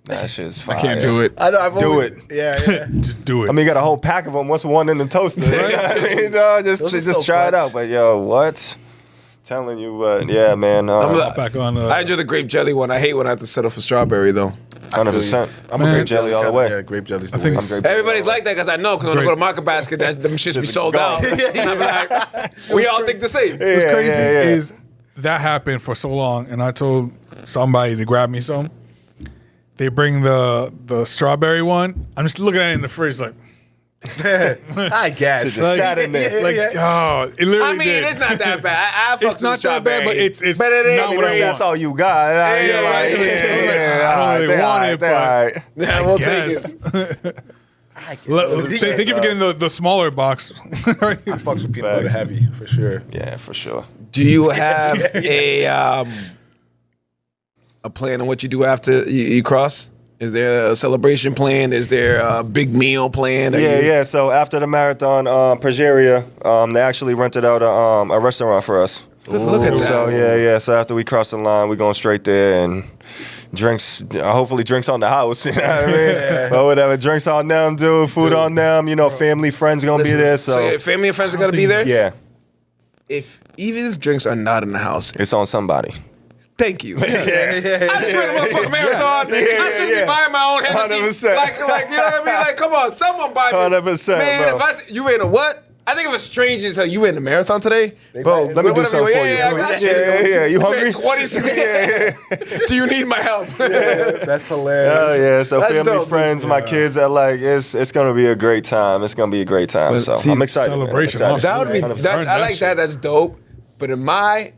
That shit's fire. I can't do it. I know. I've Do always, it. Yeah. that. Just do it. I mean, you got a whole pack of them. What's one in the toaster? You know what I mean, dog? Those are Just so try it clutch. out. But yo, what? Telling you, but yeah, man. back on. I enjoy the grape jelly one. I hate when I have to settle for strawberry though. 100%. I'm Man, a grape jelly all the way. Yeah, grape jelly's the think worst. it's- Everybody's like that because I know because when I go to Market Basket, them shits be sold out. I'm like, we all think the same. What's crazy yeah. is that happened for so long, and I told somebody to grab me some. They bring the strawberry one. I'm just looking at it in the fridge, like, I guess. Just sat in there. like, oh, it literally I mean, did. it's not that bad. I fucks It's not with that bad, strawberry, but it's but it ain't not what I great. want. That's all you got. You're like, I don't really want it, but Yeah, we'll take Yes. it. Thank you for getting the smaller box. Fucks with peanut butter heavy for sure. Yeah, for sure. Do you have a plan on what you do after you cross? Is there a celebration plan? Is there a big meal plan? Yeah. So after the marathon, Progeria, they actually rented out a restaurant for us. Look at that. So yeah. So after we cross the line, we going straight there and drinks. Hopefully, drinks on the house. You know what I mean? Or whatever. Drinks on them, dude. Food on them. You know, family, friends gonna be there. So So your family and friends are gonna be there. yeah, Even if drinks are not in the house, it's on somebody. thank you. I just ran a motherfucking marathon. I shouldn't be buying my own Hennessy. 100%. Like, you know what I mean? Like, come on, someone buy me. 100%, Man, bro. you ran a what? I think if a stranger tell you ran a marathon today, Bro, let me do something for you. Yeah, I got you. Yeah. You ran hungry? 26. Do you need my help? That's hilarious. Oh yeah, so That's family, dope. friends, my kids are like, it's gonna be a great time. It's gonna be a great time. So see, I'm excited. man. I'm celebration, excited. That would be. 100%. That, I like that. That That's dope. But in my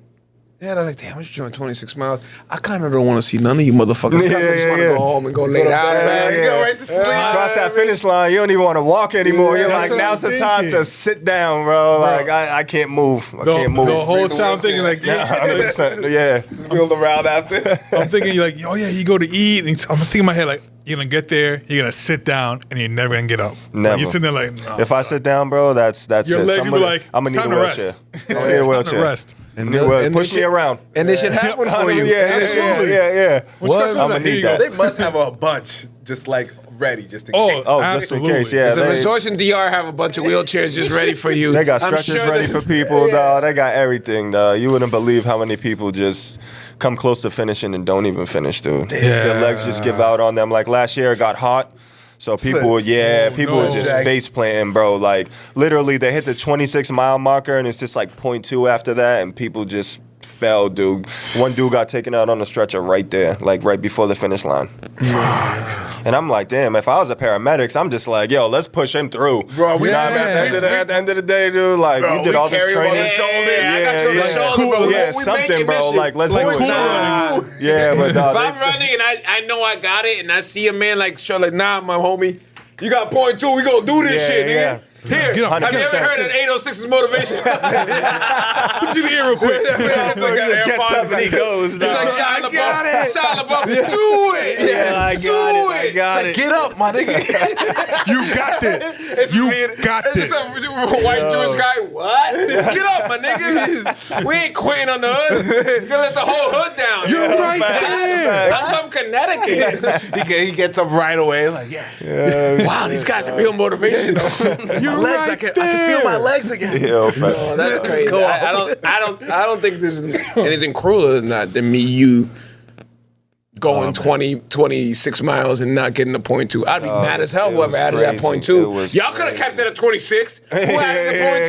head, I was like, damn, I just doing 26 miles. I kind of don't want to see none of you motherfuckers. I kinda just want to go home and go lay down, man. Yeah. Go right to sleep. Cross that finish line, you don't even want to walk anymore. You're that's like, what now's I'm the time thinking. to sit down, bro. Like, I can't move. I can't move. The whole time thinking like, 100%. Yeah. Build around after. I'm thinking you're like, oh yeah, you go to eat. And I'm thinking in my head like, you're gonna get there, you're gonna sit down, and you're never gonna get up. Never. You're sitting there like, no. If I sit down, bro, that's Your it. legs will be like, I'm gonna it's need time a to wheelchair. rest. I'm gonna need a It's time to wheelchair. rest. And push me around. And they should have one for you. Yeah. What? I'ma need that. They must have a bunch just like ready just in case. Oh, just in case, yeah. The They, resorts in DR have a bunch of wheelchairs just ready for you. they got I'm stretchers sure ready that- for people, dog. They got everything, dog. You wouldn't believe how many people just come close to finishing and don't even finish, dude. Their legs just give out on them. Like last year, it got hot. So people were just face planting, bro. Like literally, they hit the 26-mile marker, and it's just like 0.2 after that, and people just fell, dude. One dude got taken out on the stretcher right there, like right before the finish line. And I'm like, damn, if I was a paramedic, I'm just like, yo, let's push him through. Bro, we- at the end of the day, dude, like, Bro, you did we all this carry him on training. the shoulders. Yeah, I got you on the shoulder, bro. Yeah, We something, making bro. this shit. Like, let's do it. Nah. Yeah, but dog, If I'm running and I know I got it and I see a man like show like, nah, my homie, you got 0.2, we gonna do this Yeah, shit, nigga. yeah. Here, Get up, have you ever 100%. heard of 806's motivation? Put you in the ear real quick. gets up and he goes. It's like Shia I got LaBeouf. it. Shia LaBeouf, do it. Yeah, I got it. Get up, my nigga. You got this. You got It's this. just a white Jewish guy. What? Get up, my nigga. We ain't quitting on the hood. You gonna let the whole hood down. You're right there. I'm from Connecticut. he gets up right away, like, Wow, these guys are real motivational. You're legs, right I can feel my legs again. Yo, fam. Oh, that's crazy. I don't think this is anything crueler than that. Than me, you going 26 miles and not getting a point two. I'd be mad as hell it whoever was added that crazy. point It two. was Y'all could have crazy. kept it at 26. Who added the point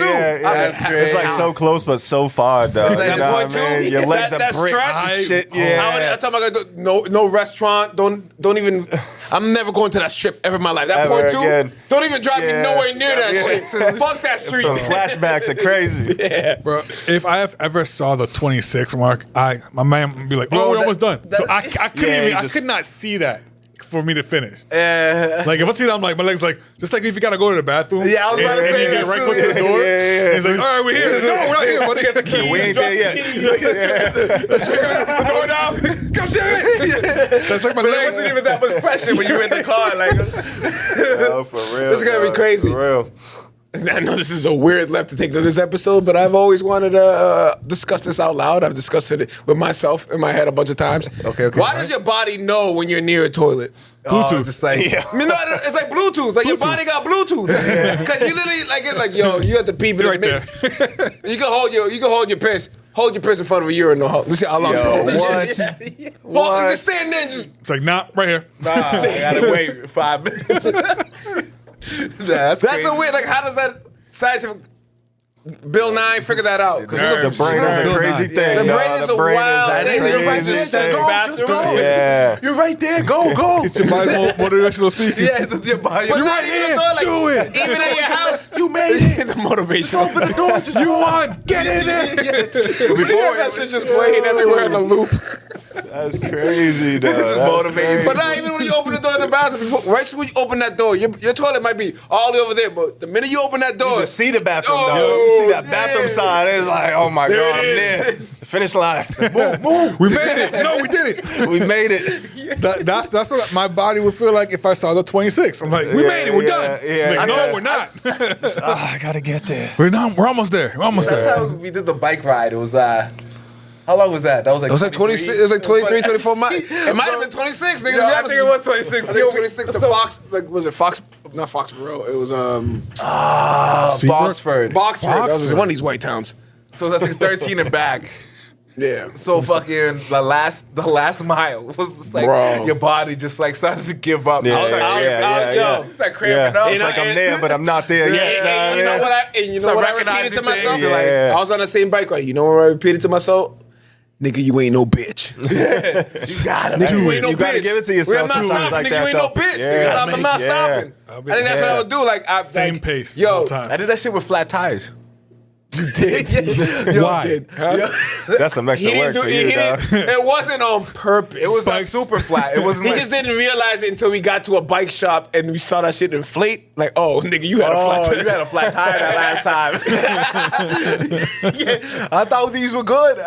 two? It's like so close but so far, though. It's like You know point what I mean? two. Your legs That are bricks. stretch. Shit, I'm yeah. talking about no restaurant. Don't even. I'm never going to that strip ever in my life. That Ever point two. again. Don't even drive me Yeah. nowhere near that Yeah. shit. Fuck that street. Some flashbacks are crazy. Bro, if I have ever saw the 26 mark, my man would be like, "Oh, we're almost done." So I couldn't Yeah, even. you I just- could not see that for me to finish. Like if I see that, I'm like, my legs like just like if you gotta go to the bathroom. Yeah, I was about to and say you get that right too. close to the door. Yeah. He's like, "All right, we're here." Like, no, we're not here. But they got the keys. We ain't Drop there the yet. keys. Door down. Come damn it. That's like my There legs. wasn't even that much pressure when you were in the car. Like, Oh, for real. This is gonna be dog. crazy. For real. I know this is a weird left to take to this episode, but I've always wanted to discuss this out loud. I've discussed it with myself in my head a bunch of times. Okay. Why does your body know when you're near a toilet? Bluetooth. Just like, I mean, no, it's like Bluetooth. Like your body got Bluetooth. Because you literally it's like, yo, you have to pee. Right there. You can hold your piss. Hold your piss in front of a urinal. Let's see how long. Yo, you hold what? this shit. You can stand there and just. It's like, nah, right here. nah, I gotta wait 5 minutes. That's That's a weird. Like, how does that scientific Bill Nye figure that out? Because The brain is a crazy thing. The dog. brain is The a brain wild a thing. crazy You're right, just thing. go, just go. Yeah. You're right there. Go. It's your body motivational speaking. Yeah, your body. But You're not right even here. so, like, Do it. Even at your house, You made it. the motivation. Open the door. Just You won. Get in there. before that shit just playing everywhere in a loop. That's crazy, dog. This is That's motivating. crazy. But not even when you open the door in the bathroom, right when you open that door, your toilet might be all the way over there, but the minute you open that door, You just see the bathroom, Oh, though. You see that yeah. bathroom sign. It's like, oh my There God, it I'm is. there. The finish line. Move. We made it. No, we did it. We made it. That's what my body would feel like if I saw the 26. I'm like, we Yeah, made it. We're yeah, done. yeah, Like, yeah. no, we're not. I gotta get there. We're done. We're almost there. We're almost That's there. how we did the bike ride. It was how long was that? That was like it was like 26, it was like 23, 24 miles. It might have been 26, nigga. Yo, I think it was 26. I think 26 to So- Fox, like, was it Fox, not Foxborough, it was, Boxford. Boxford. That was Boxford. one of these white towns. So it was I think 13 and back. Yeah. So fucking the last mile was just like Bro. your body just like started to give up. Yeah, I was like, yo, it's like cramping Yeah. up. It's like I'm there, but I'm not there Yeah, yet. and you know what I Start repeated recognizing to myself? things. Like, Yeah. I was on the same bike ride. You know what I repeated to myself? Nigga, you ain't no bitch. You got it. Nigga, you ain't no You gotta bitch. give it to yourself I'm not sometimes stopping. like Nigga, that, you ain't no though. bitch. Yeah. Nigga, I'm not Yeah. stopping. I think that's what I would do. Like, Same pace Yo, all the time. I did that shit with flat tires. You did. Why? That's some extra work for you, dog. It wasn't on purpose. It was not Spikes. super flat. It wasn't He like just didn't realize it until we got to a bike shop and we saw that shit inflate. Like, oh, nigga, you had a flat tire. you had a flat tire that last time. Yeah, I thought these were good.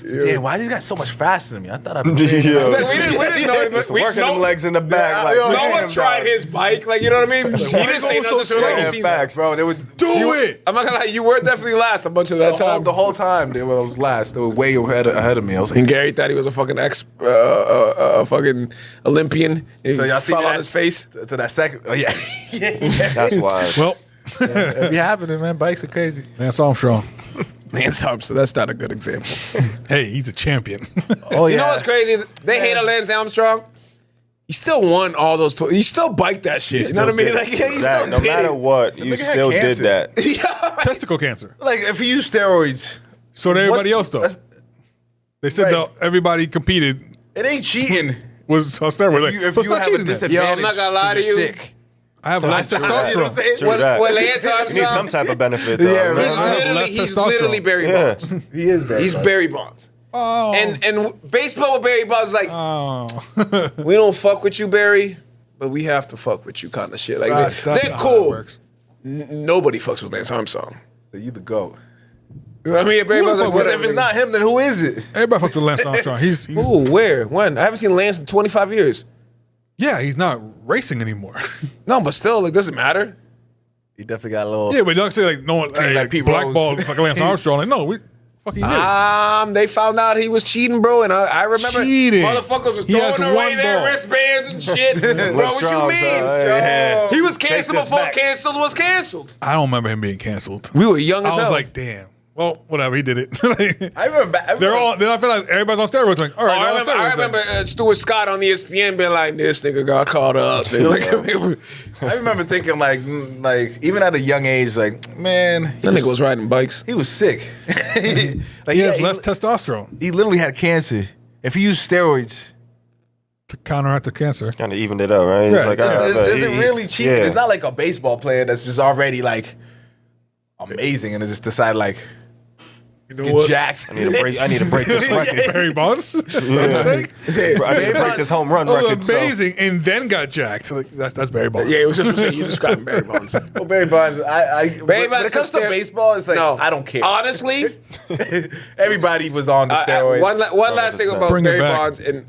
Damn, why these guys so much faster than me? I thought I'd be Yo. Like, we didn't know. Just working them legs in the back. Like, No damn, one tried dog. his bike. Like, you know what I mean? He didn't say nothing. So like, you Yeah, seen facts. bro. They would Do it. I'm not gonna lie, you were definitely last a bunch of that time. the whole time they were last. They were way ahead of me. I was like, And Gary thought he was a fucking fucking Olympian. so y'all see fell that on his face. to that second. Oh yeah, That's wild. Well, it be happening, man. Bikes are crazy. Lance Armstrong. Lance Armstrong, that's not a good example. Hey, he's a champion. Oh You know what's crazy? They hate on Lance Armstrong. He still won all those. He still biked that shit. You know what I mean? Like, yeah, he That, still no did matter it. what, you nigga had still did cancer. that. Testicle cancer. Like if you use steroids, So did everybody else, though. that's- They said Right. that everybody competed It ain't cheating. was on steroids. Like, If but you it's not have a cheating then. disadvantage, Yo, I'm not gonna lie 'cause to you're you. Sick. I have less You know what I'm testosterone. saying? True that. When Lance You need some Armstrong, type of benefit, though. Yeah, you know? right. I have less he's testosterone. literally Barry Yeah. Bonds. He is bad. He's Barry Bonds. Oh. And baseball with Barry Bonds is like, Oh. we don't fuck with you, Barry, but we have to fuck with you kind of shit. Like, That's they're not how it cool. works. Nobody fucks with Lance Armstrong. You the goat. You know what I mean? Barry Who Bonds the like, fuck But whatever. if it's not him, then who is it? Everybody fucks with Lance Armstrong. He's Ooh, where? When? I haven't seen Lance in 25 years. yeah, he's not racing anymore. No, but still, like, doesn't matter. He definitely got a little. Yeah, but don't say like no one Like like Pete blackballed Rose. fucking Lance Armstrong. Like no, we fucking did. They found out he was cheating, bro, and I remember Cheating. motherfuckers was He has throwing away one their ball. wristbands and shit. Bro, what you Strong, mean? son. Yeah. He was canceled this before back. canceled was canceled. I don't remember him being canceled. We were young I as was hell. like, damn. well, whatever. He did it. Like, I remember. Then I feel like everybody's on steroids. Like, all right, I they're on remember, steroids. Stuart Scott on ESPN being like, "This nigga got caught up." And like, I remember thinking like even at a young age, like man, that nigga was riding bikes. he was sick. Like He has less testosterone He literally had cancer. If he used steroids, to counteract the cancer. Kind of evened it up, right? He's Right. like, all right, but is it really cheating? yeah. It's not like a baseball player that's just already like amazing and they just decide like You know get what? jacked. I need to break this record. Barry Bonds. I need to break this home run Oh, record. so- amazing, and then got jacked. Like, that's Barry Bonds. Yeah, it was just what you described Barry Bonds. Well, Barry Bonds, Barry when it comes to baseball, it's like No. I don't care. Honestly, Everybody was on the steroids. one last thing about Bring it Barry back. Bonds, and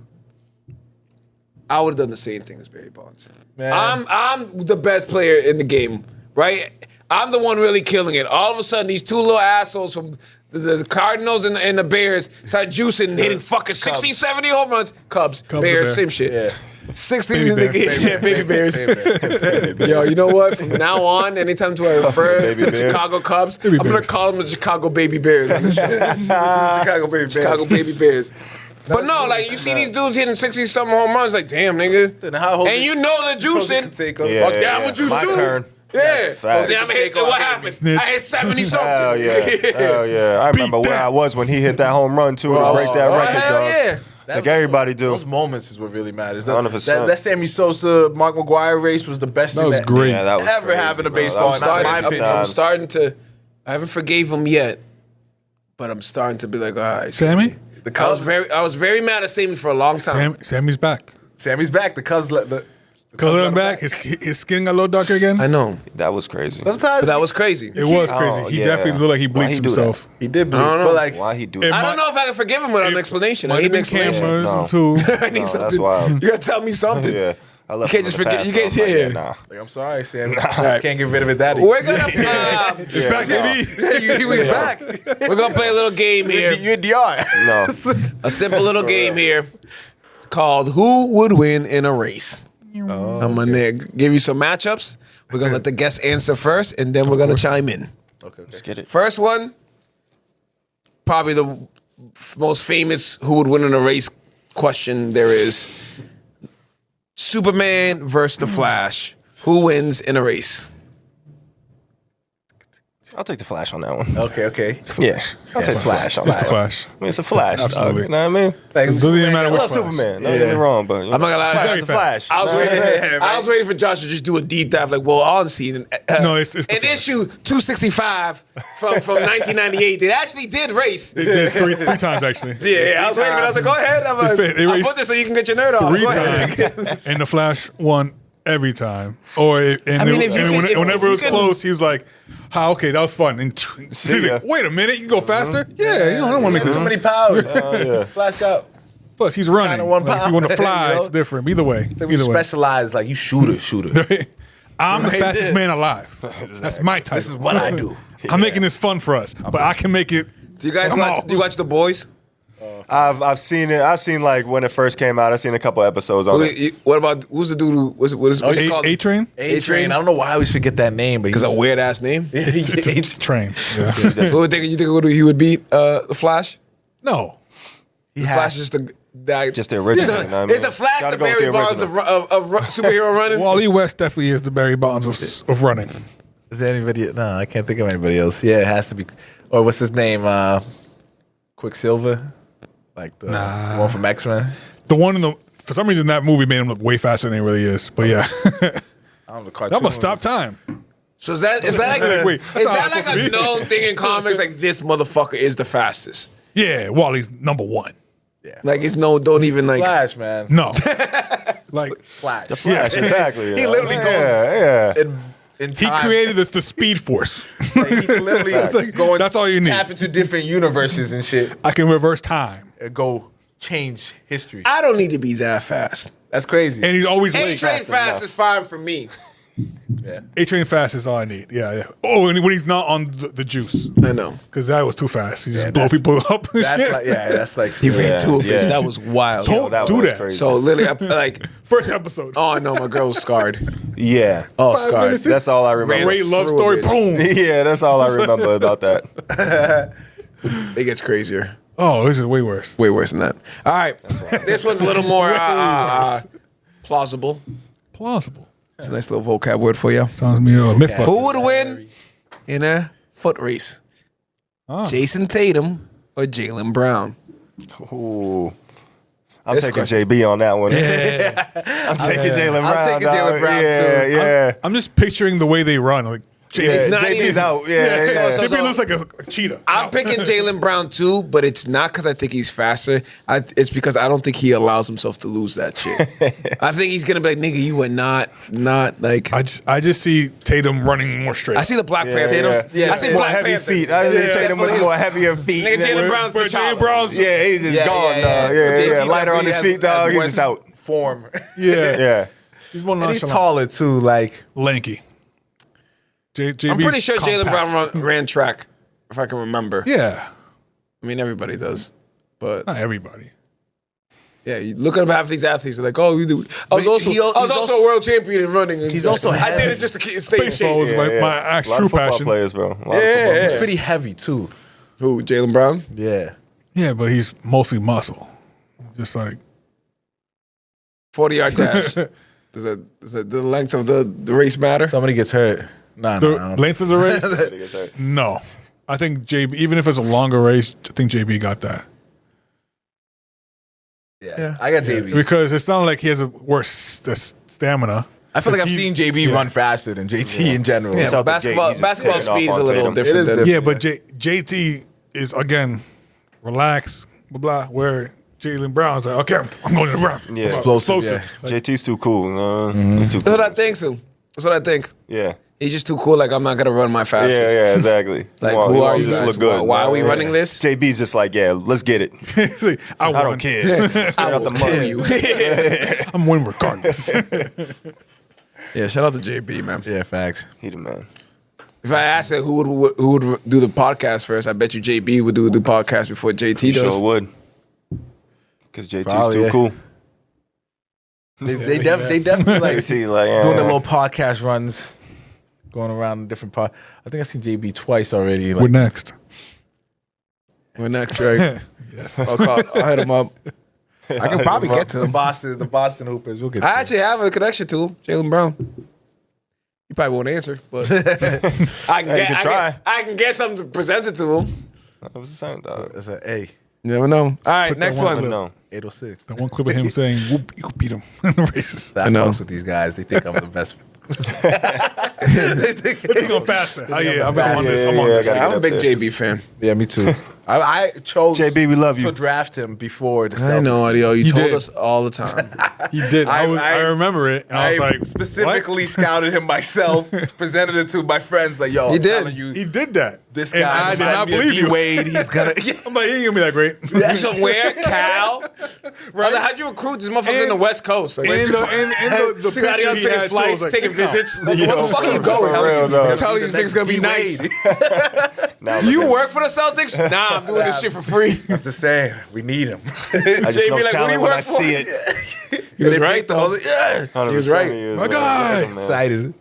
I would have done the same thing as Barry Bonds. Man. I'm the best player in the game, right? I'm the one really killing it. All of a sudden, these two little assholes from the Cardinals and the Bears start juicing and hitting fucking 60, 70 home runs. Cubs Cubs Bears, are same shit. Yeah. 60, Baby Bears. yeah, baby Bears. Yo, you know what? From now on, anytime I refer Baby to the Bears. Chicago Cubs, Baby I'm going Bears. to call them the Chicago Baby Bears. Chicago Baby Bears. Chicago Baby Bears. But no, like you see these dudes hitting 60-something home runs, like damn, nigga. Then how old And is- you know the juicing. Yeah. Fuck that, I'm with juice my too. turn. Yeah. Facts. Yeah, I'm hit, Take off, what hit me. happened? Snitch. I hit 70 something. Hell yeah. Hell yeah. I remember where that. I was when he hit that home run, too, to Oh, break that oh, record, hell dog. yeah. Like everybody do. Those moments is what really matters. That, 100%. that Sammy Sosa, Mark McGuire race was the best That thing was that great. Yeah, that was ever crazy, happened to bro. baseball. That was in my I'm opinion. starting to. I haven't forgave him yet, but I'm starting to be like, all right. Sammy? The I was Cubs, I was very mad at Sammy for a long time. Sammy's back. Sammy's back. The Cubs let the Color him back. His skin got a little darker again. I know, That was crazy. Sometimes but that was crazy. It was Oh, crazy. He yeah. definitely looked like he Why bleached he do that? himself. he did bleach, I don't know. but like Why he do It that? I don't know if I can forgive him without an explanation. I Might need have an been explanation. cameras No. too. I need No, something. that's wild. You gotta tell me something. Yeah. I left can't him just in the forget- you past, can't- though. I'm like, yeah. nah. like, I'm sorry, Sammy. Can't get rid of it that We're easy. gonna Yeah, Back no. to me. you back. we're gonna play a little game here. You're DR. No. A simple little game here called Who Would Win in a Race. I'm gonna give you some matchups. We're gonna let the guests answer first, and then we're gonna chime in. Okay. Let's get it. First one, probably the most famous Who Would Win in a Race question there is. Superman versus the Flash. Who wins in a race? I'll take the Flash on that one. Okay. Yeah. I'll take the Flash on It's that the one. Flash. I mean, it's a Flash, Absolutely. dog. You know what I mean? Like, Doesn't even matter I which love Flash. Superman. Don't get me wrong, but you know, I'm not gonna lie. Flash is the Flash. I was, waiting, I was waiting for Josh to just do a deep dive, like, well, honestly, No, it's the in Flash. issue 265 from 1998, they actually did race. They did three times actually. Yeah, I was waiting for that. I was like, go ahead. I'm like, They I'll raced put this so you can get your nerd off. Three Go ahead. times, and the Flash won every time. Or mean, if you can- if whenever it was you can- close, he was like, "Ah, okay, that was fun." And he's ya. like, wait a minute, you can go faster? Yeah, you know, I don't want to make Too this many many. powers. yeah. Flash got. Plus, he's running. Kinda one Like, if you want to power, fly, you know? it's different. Either way, So we either way. specialize like you shooter. I'm the Right fastest there. man alive. That's my title. This is what I do. I'm making this fun for us, but I can make it. Do you guys Come watch? on. Do you watch The Boys? I've seen it. I've seen like when it first came out. I've seen a couple episodes on it. What about who's the dude who what's it called? A train, A-Train. I don't know why I always forget that name, but Because a weird ass name. train. Yeah. Who would think? You think he would beat the Flash? No, The Flash is just the Just the original, It's you know what I mean? It's the Flash, Gotta the go with Barry the Bonds of superhero running. Wally West definitely is the Barry Bonds of running. Is there anybody? No, I can't think of anybody else. Yeah, it has to be. Or what's his name? Quicksilver, like the one from X-Men. The one in the for some reason that movie made him look way faster than he really is. But yeah, I don't know the cartoon. that must stop time. So is that like Wait, that's is not that how like it's supposed a to be. known thing in comics? Like this motherfucker is the fastest. Yeah, Wally's number one. Like it's no, don't even like. Flash, man. No, like Flash. Flash, exactly. He literally goes- Yeah. In he time. created the Speed Force. Like, he literally It's like, going. that's all you need. Tap into different universes and shit. I can reverse time, And go change history. I don't need to be that fast. That's crazy. and he's always A late. train fast fast enough. is fine for me. yeah. A train fast is all I need. Yeah. Oh, and when he's not on the juice, I know. because that was too fast. He just Yeah, blow that's- people up. and That's shit. like that's like. He ran Yeah, through a bitch. yeah. That was wild. Don't that do was that. crazy. So literally, like, First episode. oh, I know my girl was scarred. Yeah. Oh, 5 Scar. minutes in. That's all I remember. Great love Through story. it. Boom. Yeah, that's all I remember about that. It gets crazier. Oh, this is way worse. Way worse than that. All right. This one's a little more plausible. Plausible. It's a nice little vocab word for you. Sounds to me Mythbusters. Who would win in a foot race? Jason Tatum or Jaylen Brown? Ooh. I'm This taking question. JB on that one. Yeah. I'm taking Jaylen Brown. I'm taking Jaylen dog. Brown, yeah, too. Yeah, I'm just picturing the way they run. Like, yeah. It's not JB's even- out. Yeah, yeah. So- JB looks like a cheetah. I'm picking Jaylen Brown too, but it's not because I think he's faster. It's because I don't think he allows himself to lose that shit. I think he's gonna be like, nigga, you are not like. I just see Tatum running more straight. I see the Black Panther. yeah. I see More Black heavy Panther. feet. I see Tatum with definitely more heavier feet. Nigga, Jaylen Yeah, Brown's Where T'Challa. Jaylen Brown's Yeah, he's just gone, dog. Yeah. Lighter on his feet, dog. He's just out. Form. Yeah. Yeah. He's more And he's nonchalant. taller too. Like Lanky. JB's I'm pretty sure Jaylen compact. Brown ran track, if I can remember. Yeah. I mean, everybody does, but Not everybody. yeah, you look at half these athletes. They're like, oh, you do. I was also he's a world champion in running. He's also I did heavy. it just to stay in Baseball shape. was my A actual lot true of football passion. players, bro. A lot of football Yeah. players. he's pretty heavy too. Who? Jaylen Brown? Yeah. Yeah, but he's mostly muscle. Just like 40-yard dash. Does the length of the race matter? Somebody gets hurt. Nah, the no. length of the race. No, I think JB. Even if it's a longer race, I think JB got that Yeah. I got JB. because it's not like he has a worse stamina. I feel like I've Because seen he's- JB yeah. run faster than JT in general. Yeah, out but the gate, basketball he just taking speed is off a on little Tatum. different. It is than- different. Yeah, but JT is again relaxed, blah blah. Where Jaylen Brown's like, okay, I'm going to the ground. Yeah. Explosive, Like, JT's too cool. He's too That's cool. what I think, so. That's what I think. Yeah. He's just too cool. Like, I'm not going to run my fastest. Yeah, exactly. Like, He who wants are to you just guys? look good. Why are we Yeah. running this? JB's just like, yeah, let's get it. he's like, I I don't won. care. Straight I out will the kill mud. you. I'm winning regardless. Yeah, shout out to JB, man. Yeah, facts. He the man. If I asked her who would do the podcast first, I bet you JB would do the podcast before JT He does. sure would. Because JT's Probably, too yeah. cool. They definitely like JT, like, doing the little podcast runs, going around different pod. I think I've seen JB twice already. We're Like, next. We're next, right? Yes. I'll hit him up. I can probably get to the him. Boston Hoopers. We'll get. I to actually have a connection to him, Jaylen Brown. He probably won't answer, but I can try. I can get something presented to him. I was the same, dog. It's a A. You never know. All right, put that next one one. clip. No. 806. That one clip of him saying, "Whoop, you beat him in the races." I know. fucks with these guys. They think I'm the best. He's going faster. Oh yeah, I'm on this. I'm Yeah, on yeah, this. I gotta I'm a get big up there. JB fan. Yeah, me too. I chose JB, we love you. to draft him before the Celtics. I know, Adio. You told did. us all the time. He did. I I- remember it. And I was like, specifically scouted him myself, presented it to my friends. Like, yo, He I'm did. telling you, he did that. this And guy I did not believe you. Wade. He's gonna. I'm like, he ain't gonna be that great. You somewhere, Cal. Right? Like, how'd you recruit this motherfuckers in the West Coast? Like, And the Think Adio's picture he taking had, too, I flights, was like, taking no. visits. Like, where the fuck are you for going? real, dog. Telling these niggas gonna be nice. Now Do you look at- work for the Celtics? Nah, I'm doing this shit for free. I'm just saying, we need him. I just JB, know like, what do talent you when I work for? see it. He was right, though. Yeah. 100% He was right. is, My man. guy. Yeah, man. Excited.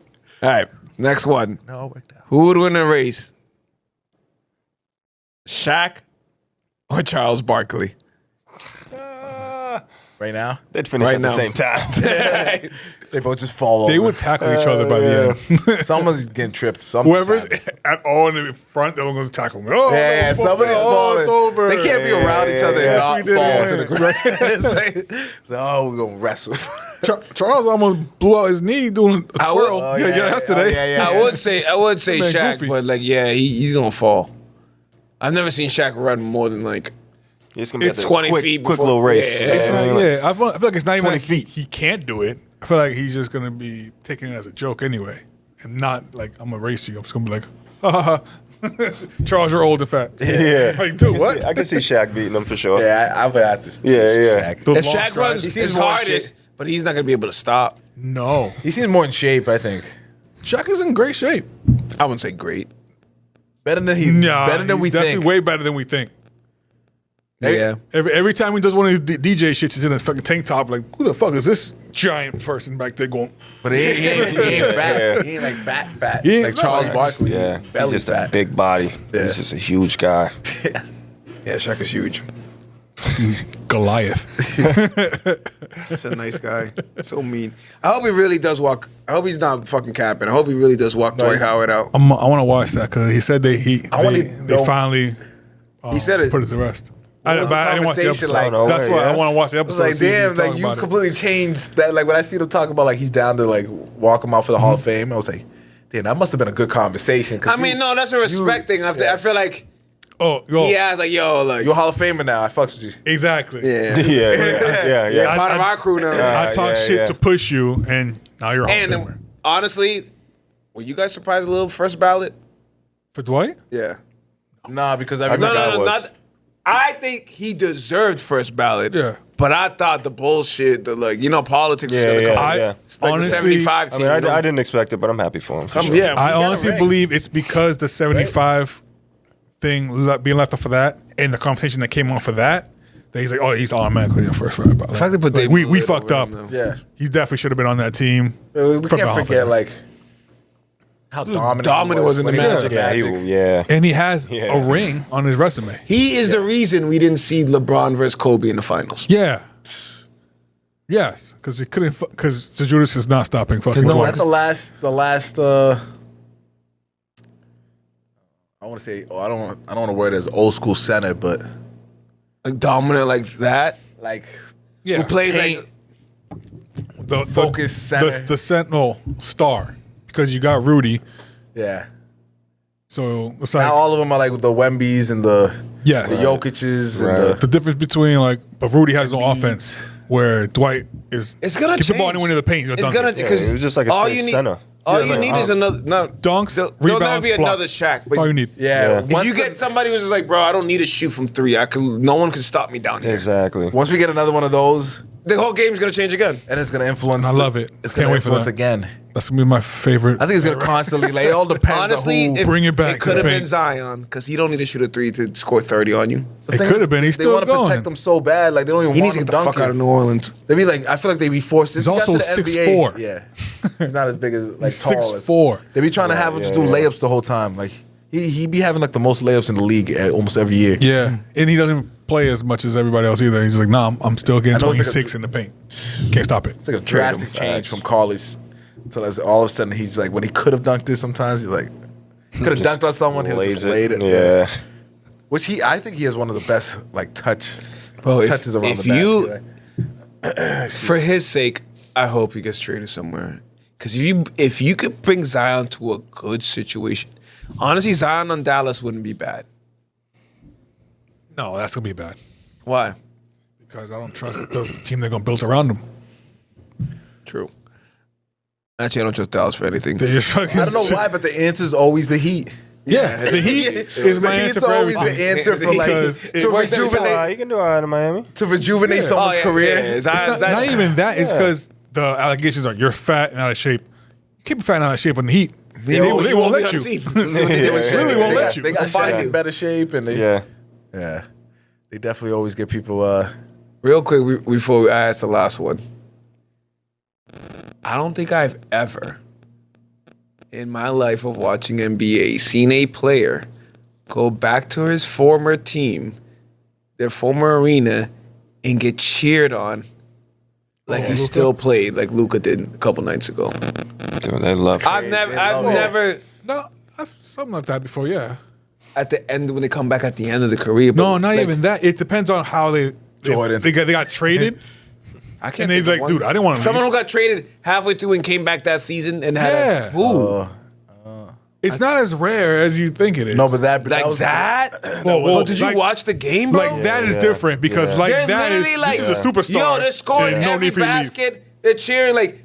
All right, next one. No, it worked out. Who would win the race? Shaq or Charles Barkley? Right now, They'd finish Right at now. the same time. they both just fall over. They would tackle each other by the end. Someone's getting tripped. Something's Whoever's happening. at all in the front, they're going to tackle me. Oh, Yeah, no, somebody's oh, falling. It's over. They can't be around each other yeah. and Yes, we not fall did, to yeah. the ground. It's like, oh, we're gonna wrestle. Charles almost blew out his knee doing a I will- twirl. oh, yeah, yesterday. I would say Man, Shaq, goofy. but like, yeah, he's gonna fall. I've never seen Shaq run more than like It's gonna be It's at the 20 quick, feet quick before- little race. Yeah. It's not, yeah, I feel like it's not even 20 like feet. he can't do it. I feel like he's just gonna be taking it as a joke anyway, and not like I'm gonna race you. I'm just gonna be like, ha ha ha. Charles, you're old and fat. Yeah. Like, dude, what? I can see Shaq beating him for sure. Yeah, I've had this. Yeah. The if long Shaq strides. runs He seems his more hardest, shit. but he's not gonna be able to stop. No, He seems more in shape. I think Shaq is in great shape. I wouldn't say great. better than he. Nah, better than he's we definitely think. way better than we think. Yeah. Every time he does one of these DJ shits, he's in a fucking tank top. Like, who the fuck is this giant person back there going? But he ain't fat. He ain't like fat. He ain't Like fat. Charles Barkley. Yeah, Belly he's just fat. a big body. Yeah. He's just a huge guy. Yeah, Shaq is huge. Goliath. Such a nice guy. So mean. I hope he really does walk. I hope he's not fucking capping. I hope he really does walk Dwight Howard out. I want to watch that because he said they finally He said it. put it to rest. What I was the didn't watch the conversation episode. like? No That's way, why yeah. I want to watch the I was episode. like, see if damn, he like talk you about it. completely changed that. Like when I see them talk about like he's down to like walk him out for the Hall of Fame, I was like, damn, that must have been a good conversation. 'Cause I mean, no, that's a respect thing. I feel like Oh, yo, he has like, yo, like, you're a Hall of Famer now. I fucks with you. exactly. yeah. Yeah. Part of our crew now. I talk yeah, shit yeah. to push you, and now you're And Hall of Famer. honestly, were you guys surprised a little first ballot? For Dwight? Yeah. Nah, because I every think I was. not. I think he deserved first ballot. Yeah. But I thought the bullshit, the politics was Yeah, gonna yeah, come. yeah. It's like Honestly, the 75 I team. mean, you know? I didn't expect it, but I'm happy for him. For sure. Yeah, I you got honestly it right. believe it's because the 75 thing being left off of that and the conversation that came off of that he's like, oh, he's automatically a first round ballot. The fact they put Like, David we Lillard fucked over up. him, though. Yeah. He definitely should have been on that team. We From the can't Hall of forget Fame. like how dominant he was in the when he Magic. Yeah, yeah. And he has Yeah. a ring on his resume. He is the reason we didn't see LeBron versus Kobe in the finals. Yeah. Yes, because he couldn't. Because Judas is not stopping fucking. no Dwight. At the last I want to say I don't want to word it as old school center, but Like dominant like that. like yeah, Who plays Paint. like the focus center. the Sentinel star because you got Rudy. yeah. So it's like Now all of them are like the Wembys and the yes, Jokic's Right. and the difference between like, but Rudy has no offense where Dwight is. it's gonna get change. the ball anywhere in the paint. He's It's dunk gonna it. because Yeah, it was just like a all straight you need. center. All Yeah, you like, need is another dunks, There'll rebounds, never be another blocks. Shaq. That's all you need. yeah. If Once you the- get somebody who's just like, bro, I don't need to shoot from three. No one can stop me down here. Exactly. once we get another one of those, The whole game's gonna change again. and it's gonna influence. I love it. It's Can't gonna wait for influence that. again. That's gonna be my favorite. I think it's gonna constantly like it all depends. Honestly, on who, if, Bring it back It to could the have been paint. Zion because he don't need to shoot a three to score 30 on you. It could have been. He's they still want to going. protect them so bad, like they don't even He want needs to him get the fuck dunking. out of New Orleans. They be like, I feel like they be forced. He's Since he got also to the 6'4". NBA, yeah, he's not as big as like He's tall. as- 6'4". They be trying to have him just do yeah. layups the whole time. Like he be having like the most layups in the league almost every year. Yeah, and he doesn't play as much as everybody else either. He's like, nah, I'm still getting I know it's like a- 26 in the paint. Can't stop it. It's like a drastic change from college to as all of a sudden he's like when he could have dunked this sometimes he's like could have dunked on someone he'll Lays just laid it. Yeah. Which I think he has one of the best like touches If around the you, basket. for his sake, I hope he gets traded somewhere. Because if you could bring Zion to a good situation, honestly, Zion on Dallas wouldn't be bad. No, that's gonna be bad Why? because I don't trust the team they're gonna build around him. True. Actually, I don't trust Dallas for anything. They just fucking. I don't know why, but the answer is always the Heat. Yeah, the Heat is my The answer Heat's for always everything. the answer for like Because to it works every rejuvenate You can do all right in Miami. someone's career. Yeah, It's not even that. It's because the allegations are you're fat and out of shape. You can't be fat and out of shape on the Heat. They won't let you. They Really won't let you. They got Find Shaq you. in better shape, and they Yeah. they definitely always get people. Real quick, before I ask the last one, I don't think I've ever, in my life of watching NBA, seen a player go back to his former team, their former arena, and get cheered on like he still played, like Luka did a couple nights ago. Dude, they love I've never, No, I've something like that before. Yeah. at the end when they come back at the end of the career. But No, not like, even that. It depends on how they Jordan. they got traded. I can't. And he's think like, of one. dude, I didn't want to Someone leave. who got traded halfway through and came back that season and had Yeah. ooh. It's not as rare as you think it is. No, but that Like was that? Well, Did you like- watch the game, bro? Like that is Yeah. different because Yeah. like They're that is literally like, this is a superstar. Yo, they're scoring and no every need for you to leave. basket. They're cheering like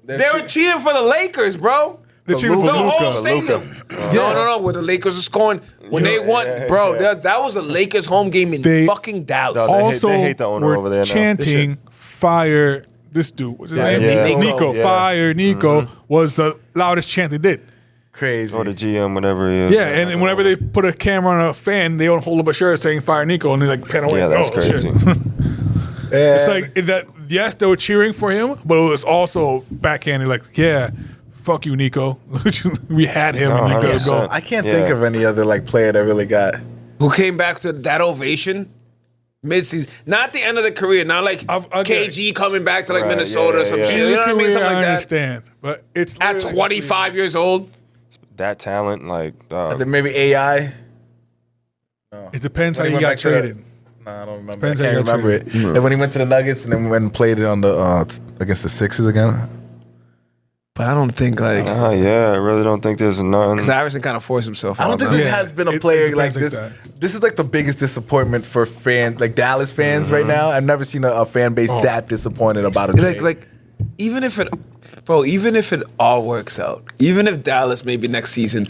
they were cheering for the Lakers, bro. They're cheering The for whole Luka. stadium. No. When the Lakers are scoring, when they won, bro, that was a Lakers home game in They- fucking Dallas. No, they hate- Also, they hate the owner were over there now. chanting "Fire this dude." What's his name? Yeah. Nico. Yeah. Fire Nico was the loudest chant they did. Crazy. Or the GM, whatever he is. Yeah, and whenever they put a camera on a fan, they don't hold up a shirt saying "Fire Nico," and they like pan away. Yeah, that's shit. crazy. It's like that. Yes, they were cheering for him, but it was also backhanded. Like, yeah, fuck you, Nico. We had him, and they could 100%. go. I can't think of any other like player that really got. Who came back to that ovation mid-season? Not the end of the career. Not like I get KG coming back to like Right, Minnesota yeah, or some yeah. shit. In You the know what I mean? career, Something like that. understand, but it's At literally 25 years old. That talent, like, Then maybe AI. It depends how When he you went got back to traded. Nah, I don't remember. Depends I how can't you got remember it. traded. And when he went to the Nuggets and then went and played it on the against the Sixers again. But I don't think like yeah, I really don't think there's none. because Iverson kind of forced himself. I don't out think now. this Yeah, has been a it player like depends this. like This is like the biggest disappointment for fans, like Dallas fans right now. I've never seen a fan base that disappointed about a trade. like even if it, bro, even if it all works out, even if Dallas maybe next season,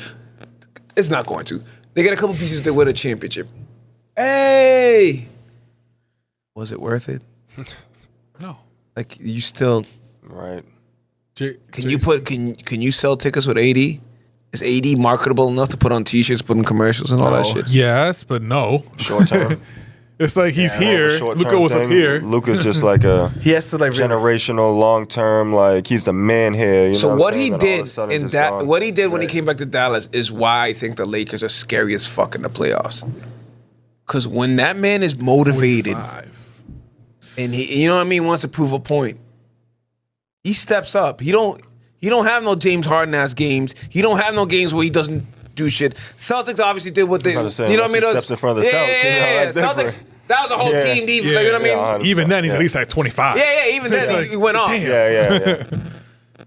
it's not going to. They get a couple pieces to win a championship. Hey, was it worth it? No. Like you still. Right. Can you sell tickets with AD? Is AD marketable enough to put on T-shirts, put in commercials, and all that shit? Yes, but no. Short term. It's like he's here. Short-term Luka was up thing. here. Luka's just like a he has to like generational, long term. Like he's the man here. You know So what what I'm he saying? And all of a did sudden in just that, gone. what he did when he came back to Dallas is why I think the Lakers are scary as fuck in the playoffs. Because when that man is motivated and he, you know what I mean, wants to prove a point, he steps up. He don't have no James Harden ass games. He don't have no games where he doesn't do shit. Celtics obviously did what they, I was saying, you know what I mean? unless he steps in front of the Celtics, you know, that's Celtics. different. That was a whole Yeah. team defense. You know what I mean? Yeah, 100%. Even then, he's Yeah. at least like 25. Yeah, even then It's he like, went off. damn. Yeah.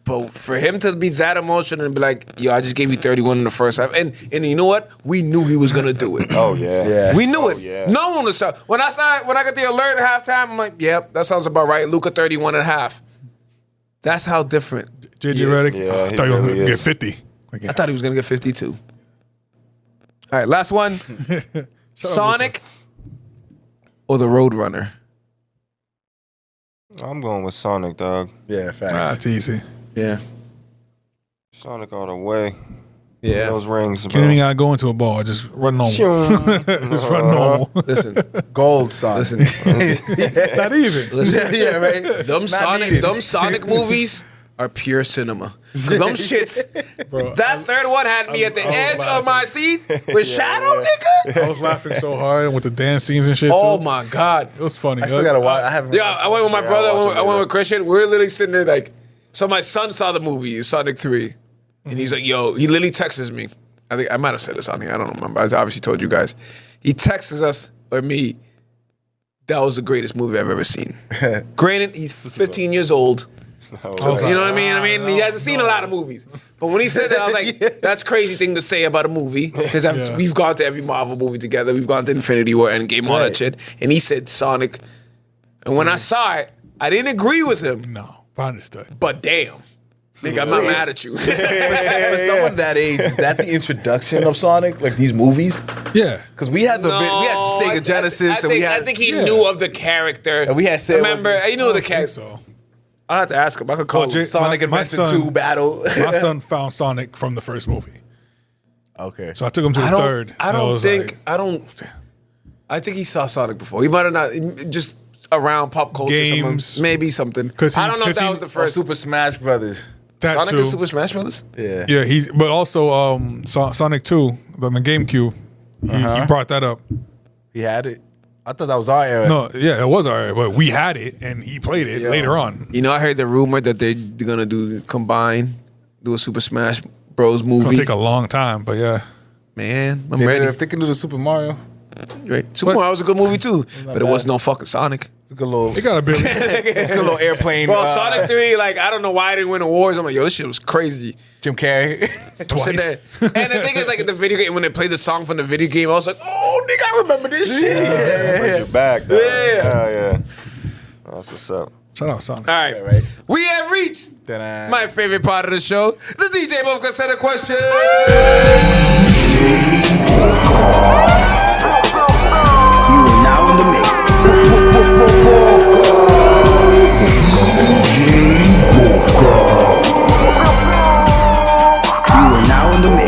But for him to be that emotional and be like, yo, I just gave you 31 in the first half. And you know what? We knew he was gonna do it. Oh yeah. Yeah. We knew it. yeah. No one was when I got the alert at halftime, I'm like, yep, that sounds about right. Luka 31 and a half. That's how different. JJ he is. Redick, Yeah, I he thought you were really going to get is. 50. Like, I thought he was gonna get 52. All right, last one. Sonic or the Roadrunner? I'm going with Sonic, dog. yeah, facts. it's easy. Yeah. Sonic all the way. Yeah. Those rings. Can't even got to go into a ball. Just run normal. Just run normal. Listen, Gold son. listen, Not even. listen. yeah, right. Them needed. Sonic movies are pure cinema. 'Cause them shits. That third one had me at the edge of my seat with Shadow, nigga. I was laughing so hard with the dance scenes and shit. Oh too. my god. It was funny. I still gotta watch. I haven't. Yeah, I went with my brother. I'll watch I it went later. with Christian. We're literally sitting there like. So my son saw the movie, Sonic 3, and he's like, "Yo," he literally texts me. I think I might have said this on here. I don't remember. I obviously told you guys. He texts us or me. That was the greatest movie I've ever seen. Granted, he's 15 years old. was You like, know what I mean? He hasn't seen a lot of movies. But when he said that, I was like, that's a crazy thing to say about a movie. Because we've gone to every Marvel movie together. We've gone to Infinity War, Endgame, all that Right. shit. And he said Sonic. And when I saw it, I didn't agree with him. No, I understood. But damn. Nigga, I'm not mad at you. For someone that age, is that the introduction of Sonic? Like these movies? Yeah. Because we had Sega Genesis, and we had. I think he knew of the character. And we had Remember, he knew of the I think character. so. I have to ask him. I could call him. Sonic my Adventure son- 2 battle. My son found Sonic from the first movie. Okay. So I took him to the third. I and don't was think. like, I think he saw Sonic before. He might have not. Just around pop culture, Games. something, maybe something. 'Cause he- I don't know if 'cause that he- was the Or first. Super Smash Brothers. that Sonic too. is Super Smash Brothers. Yeah. Yeah, but also Sonic 2 on the GameCube. He brought that up. He had it. I thought that was our era. No, yeah, it was alright, but we had it and he played it later on. You know, I heard the rumor that they're gonna do a Super Smash Bros. It'll movie. take a long time, but yeah. Man, I'm They did ready. it. If they can do the Super Mario, Right. Super Mario was a good movie too, but it was no fucking Sonic. it's a good little, It got a bit. good little airplane. Bro, Sonic 3, like, I don't know why I didn't win awards. I'm like, yo, this shit was crazy. Jim Carrey. I'm sitting there. And the thing is, like, in the video game, when they played the song from the video game, I was like, oh, nigga, I remember this shit. Brings you back, dog. Yeah. Yeah. That's what's up. Shout out Sonic. All right. right. We have reached Ta-da. my favorite part of the show, the DJ Bubka set of questions. You are now in the mix. You are now in the mix.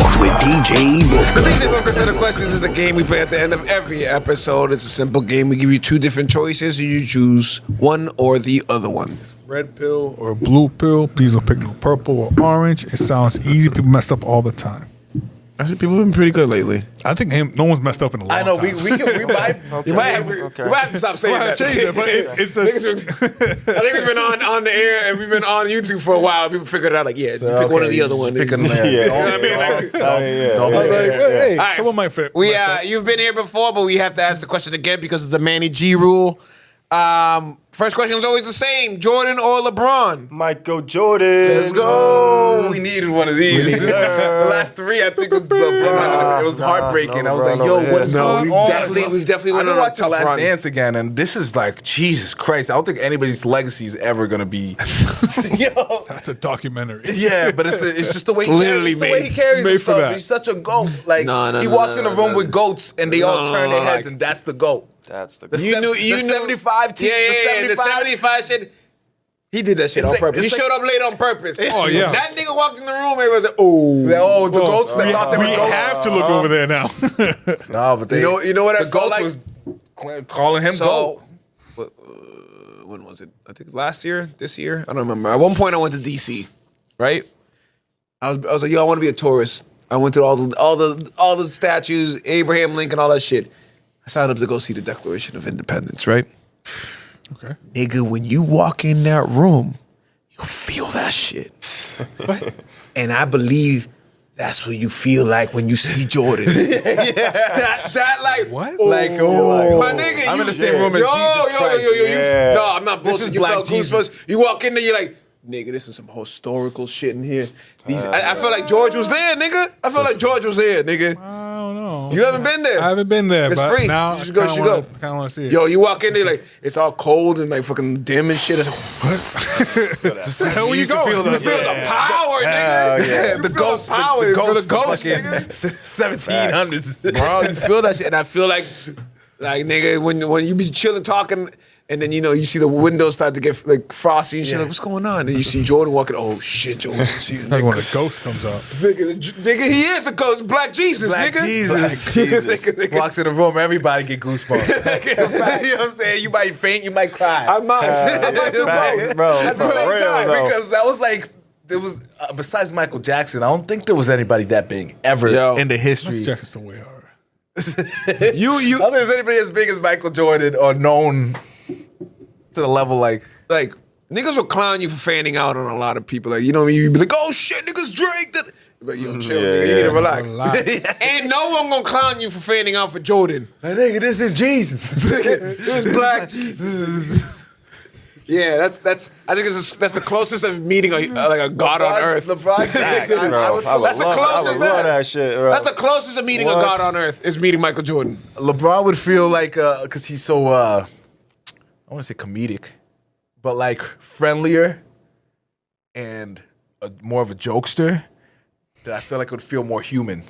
game we play at the end of every episode. It's a simple game. We give you two different choices, and you choose one or the other one. Red pill or blue pill. Please don't pick no purple or orange. It sounds easy. People mess up all the time. Actually, people have been pretty good lately. I think no one's messed up in a long I know time. we might. You might have to stop saying that. Change it, but it's I think we've been on the air and we've been on YouTube for a while. People figured out like, you pick one or the other one. Pick a man. You know what I mean? Like, Don't I was like, hey, All right. someone might fit. you've been here before, but we have to ask the question again because of the Manny G rule. First question is always the same: Jordan or LeBron? Michael Jordan. Let's go. We needed one of these. The last three, I think, was LeBron. It was heartbreaking. no I was like, LeBron yo, over what here. is No, going we've on? definitely I've went been on a watching tough Last run. Dance again, and this is like, Jesus Christ. I don't think anybody's legacy is ever going to be. Yo. That's a documentary. Yeah, but it's just the way he Literally carries, the way made- he carries made for himself. that. He's such a goat. Like No, he walks in a room no. with goats, and they all No, turn their heads, like- and that's the goat. That's the The You knew the 75 team. Yeah, the 75 shit. He did that shit It's on like- purpose. He it's showed up late on purpose. Oh, yeah. That nigga walked in the room and was like, oh. Oh, the goats that thought they were We goats. have to look over there now. No, but they, You know what I the felt goats like? was calling him goat. So, when was it? I think it was last year, this year. I don't remember. At one point, I went to DC, right? I was like, yo, I want to be a tourist. I went to all the statues, Abraham Lincoln, all that shit. I signed up to go see the Declaration of Independence, right? Okay. Nigga, when you walk in that room, you feel that shit. And I believe that's what you feel like when you see Jordan. That like What? Like, oh, my nigga, I'm you, in the same room as yo, Jesus Christ. you. No, I'm not This bullshit. is You Black felt Jesus. goosebumps. You walk in there, you're like, nigga, this is some historical shit in here. I feel like George was there, nigga. I feel like George was here, nigga. I don't know. You haven't been there. I haven't been there, It's but free. now You should go, I you kind should of go. want to see it. Yo, you walk in there like it's all cold and like fucking dim and shit. It's like, what? Hell, where you going? You feel the power, nigga. yeah. You feel the power. You feel the ghost, nigga. 1700s. Bro, you feel that shit, and I feel like nigga, when you be chilling talking, and then you see the windows start to get like frosty and shit. Like, what's going on? And you see Jordan walking. Oh shit, Jordan! See you, Like when nigga. the ghost comes out. Nigga, he is the ghost. Black Jesus, Black nigga. Jesus. Nigga. Walks in the room, everybody get goosebumps. you know what I'm saying? You might faint, you might cry. I might do Facts, both. bro. At the For same real, time, though. Because that was like, there was, besides Michael Jackson, I don't think there was anybody that big ever Yo. in the history. Jackson's the way hard. I don't think there's anybody as big as Michael Jordan or known to the level like niggas will clown you for fanning out on a lot of people. Like, you know what I mean? You be like, oh shit, niggas Drake. That. Like, yo, chill, nigga. You need to relax. Relax. Ain't no one gonna clown you for fanning out for Jordan. Like, nigga, this is Jesus. It was Black Jesus. Yeah, that's. I think that's the closest of meeting a god on earth. LeBron Facts, James. bro. That's the closest. I would love that shit, bro. That's the closest of meeting a What? god on earth is meeting Michael Jordan. LeBron would feel like, because he's so, I want to say comedic, but like friendlier and more of a jokester, that I feel like would feel more human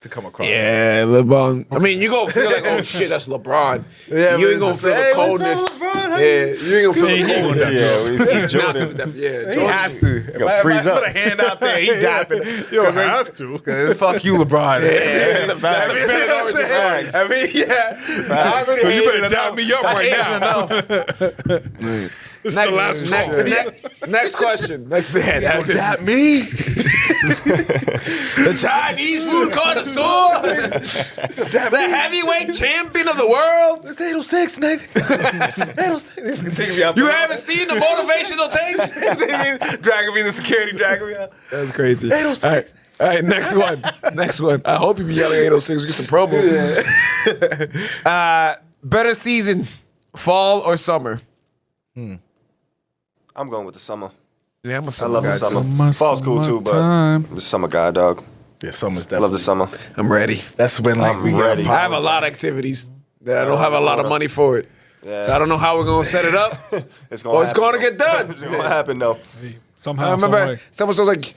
to come across. Yeah, LeBron. I mean, you gonna feel like, oh shit, that's LeBron. Yeah, you but ain't gonna it's feel just, the hey, what's up, coldness. LeBron? How Yeah, you ain't gonna feel the coldness. Yeah, we see He's not Jordan. gonna- yeah, He Jordan- has to. If gonna I freeze up. put a hand out there, he dapping. You don't have to. Cause fuck you, LeBron. That's the villain origin story. I mean, yeah. I already So you hated better it dap enough. me up I right hated now. it enough. This is the last call. Next question. Next thing. Yo, dap me? The Chinese food connoisseur. The heavyweight champion of the world. It's 806, nigga. 806. He's been taking me out. You haven't seen the motivational tapes? dragging me, the security dragging me out. That's crazy. 806. All right, next one. Next one. I hope you be yelling 806. We get some promo. Better season, fall or summer? I'm going with the summer. Yeah, I'm a I summer love guy, the summer. Summer, Fall's cool too, but summertime. I'm the summer guy, dog. Yeah, summer's I definitely. love the summer. I'm ready. That's when like I'm we ready. get I have a lot of activities that I don't have a lot of money for it. Yeah. So I don't know how we're gonna set it up. It's Or it's happen, gonna though. get done. It's gonna happen though. Somehow, I remember some way. someone was like,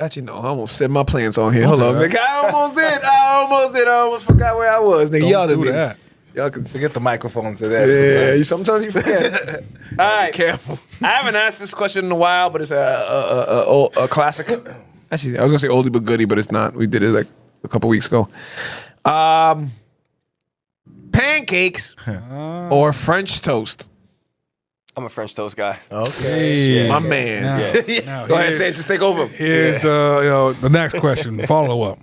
actually, no, I almost said my plans on here. Hold do on. that. Nigga, I almost did. I almost forgot where I was. Nigga, Don't y'all do didn't. that. Y'all can. Forget the microphone to that. Yeah, sometimes you forget. All right. Careful. I haven't asked this question in a while, but it's a classic. Actually, I was gonna say oldie but goodie, but it's not. We did it like a couple weeks ago. Pancakes or French toast? I'm a French toast guy. Okay. My man. Now, Go ahead, here's- Sanchez, take over. Here's the next question. Follow up.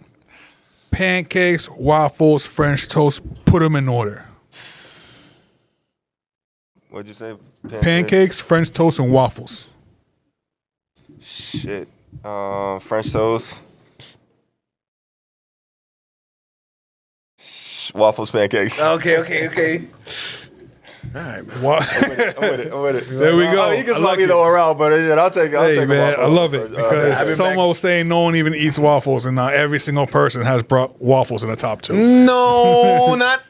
Pancakes, waffles, French toast. Put them in order. What'd you say? Pancakes, French toast, and waffles. Shit. French toast. Waffles, pancakes. Okay. What? I'm with it. There we go. You can I swap like either it. or out, but I'll take Hey a man, waffle. I love it because I've been someone was saying no one even eats waffles, and now every single person has brought waffles in the top two. No, not.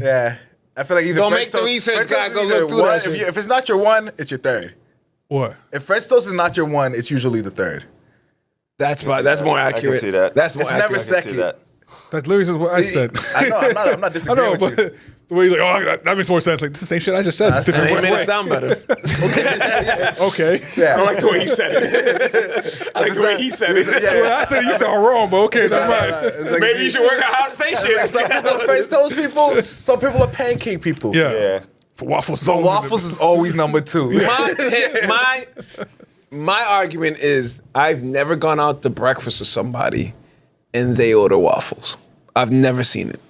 Yeah. I feel like either Don't French make the toast- research French guy toast go is either look through one- that shit. If it's not your one, it's your third. What? If French toast is not your one, it's usually the third. That's more I can accurate. see that. That's more It's never accurate. I can see second. that. That literally is what I said. I know. I'm not I disagreeing know, with but you. the way he's like, oh, that makes more sense. Like, it's the same shit I just said. It's And different it made it way. sound better. Okay. Yeah. I don't like the way he said it. I like the way he said it. Well, I said you sound wrong, but okay, that's right. It's like Maybe you should work out how to say shit. some people are French toast people. Some people are pancake people. Yeah. Yeah. Waffles. So waffles is always number two. My argument is I've never gone out to breakfast with somebody and they order waffles. I've never seen it.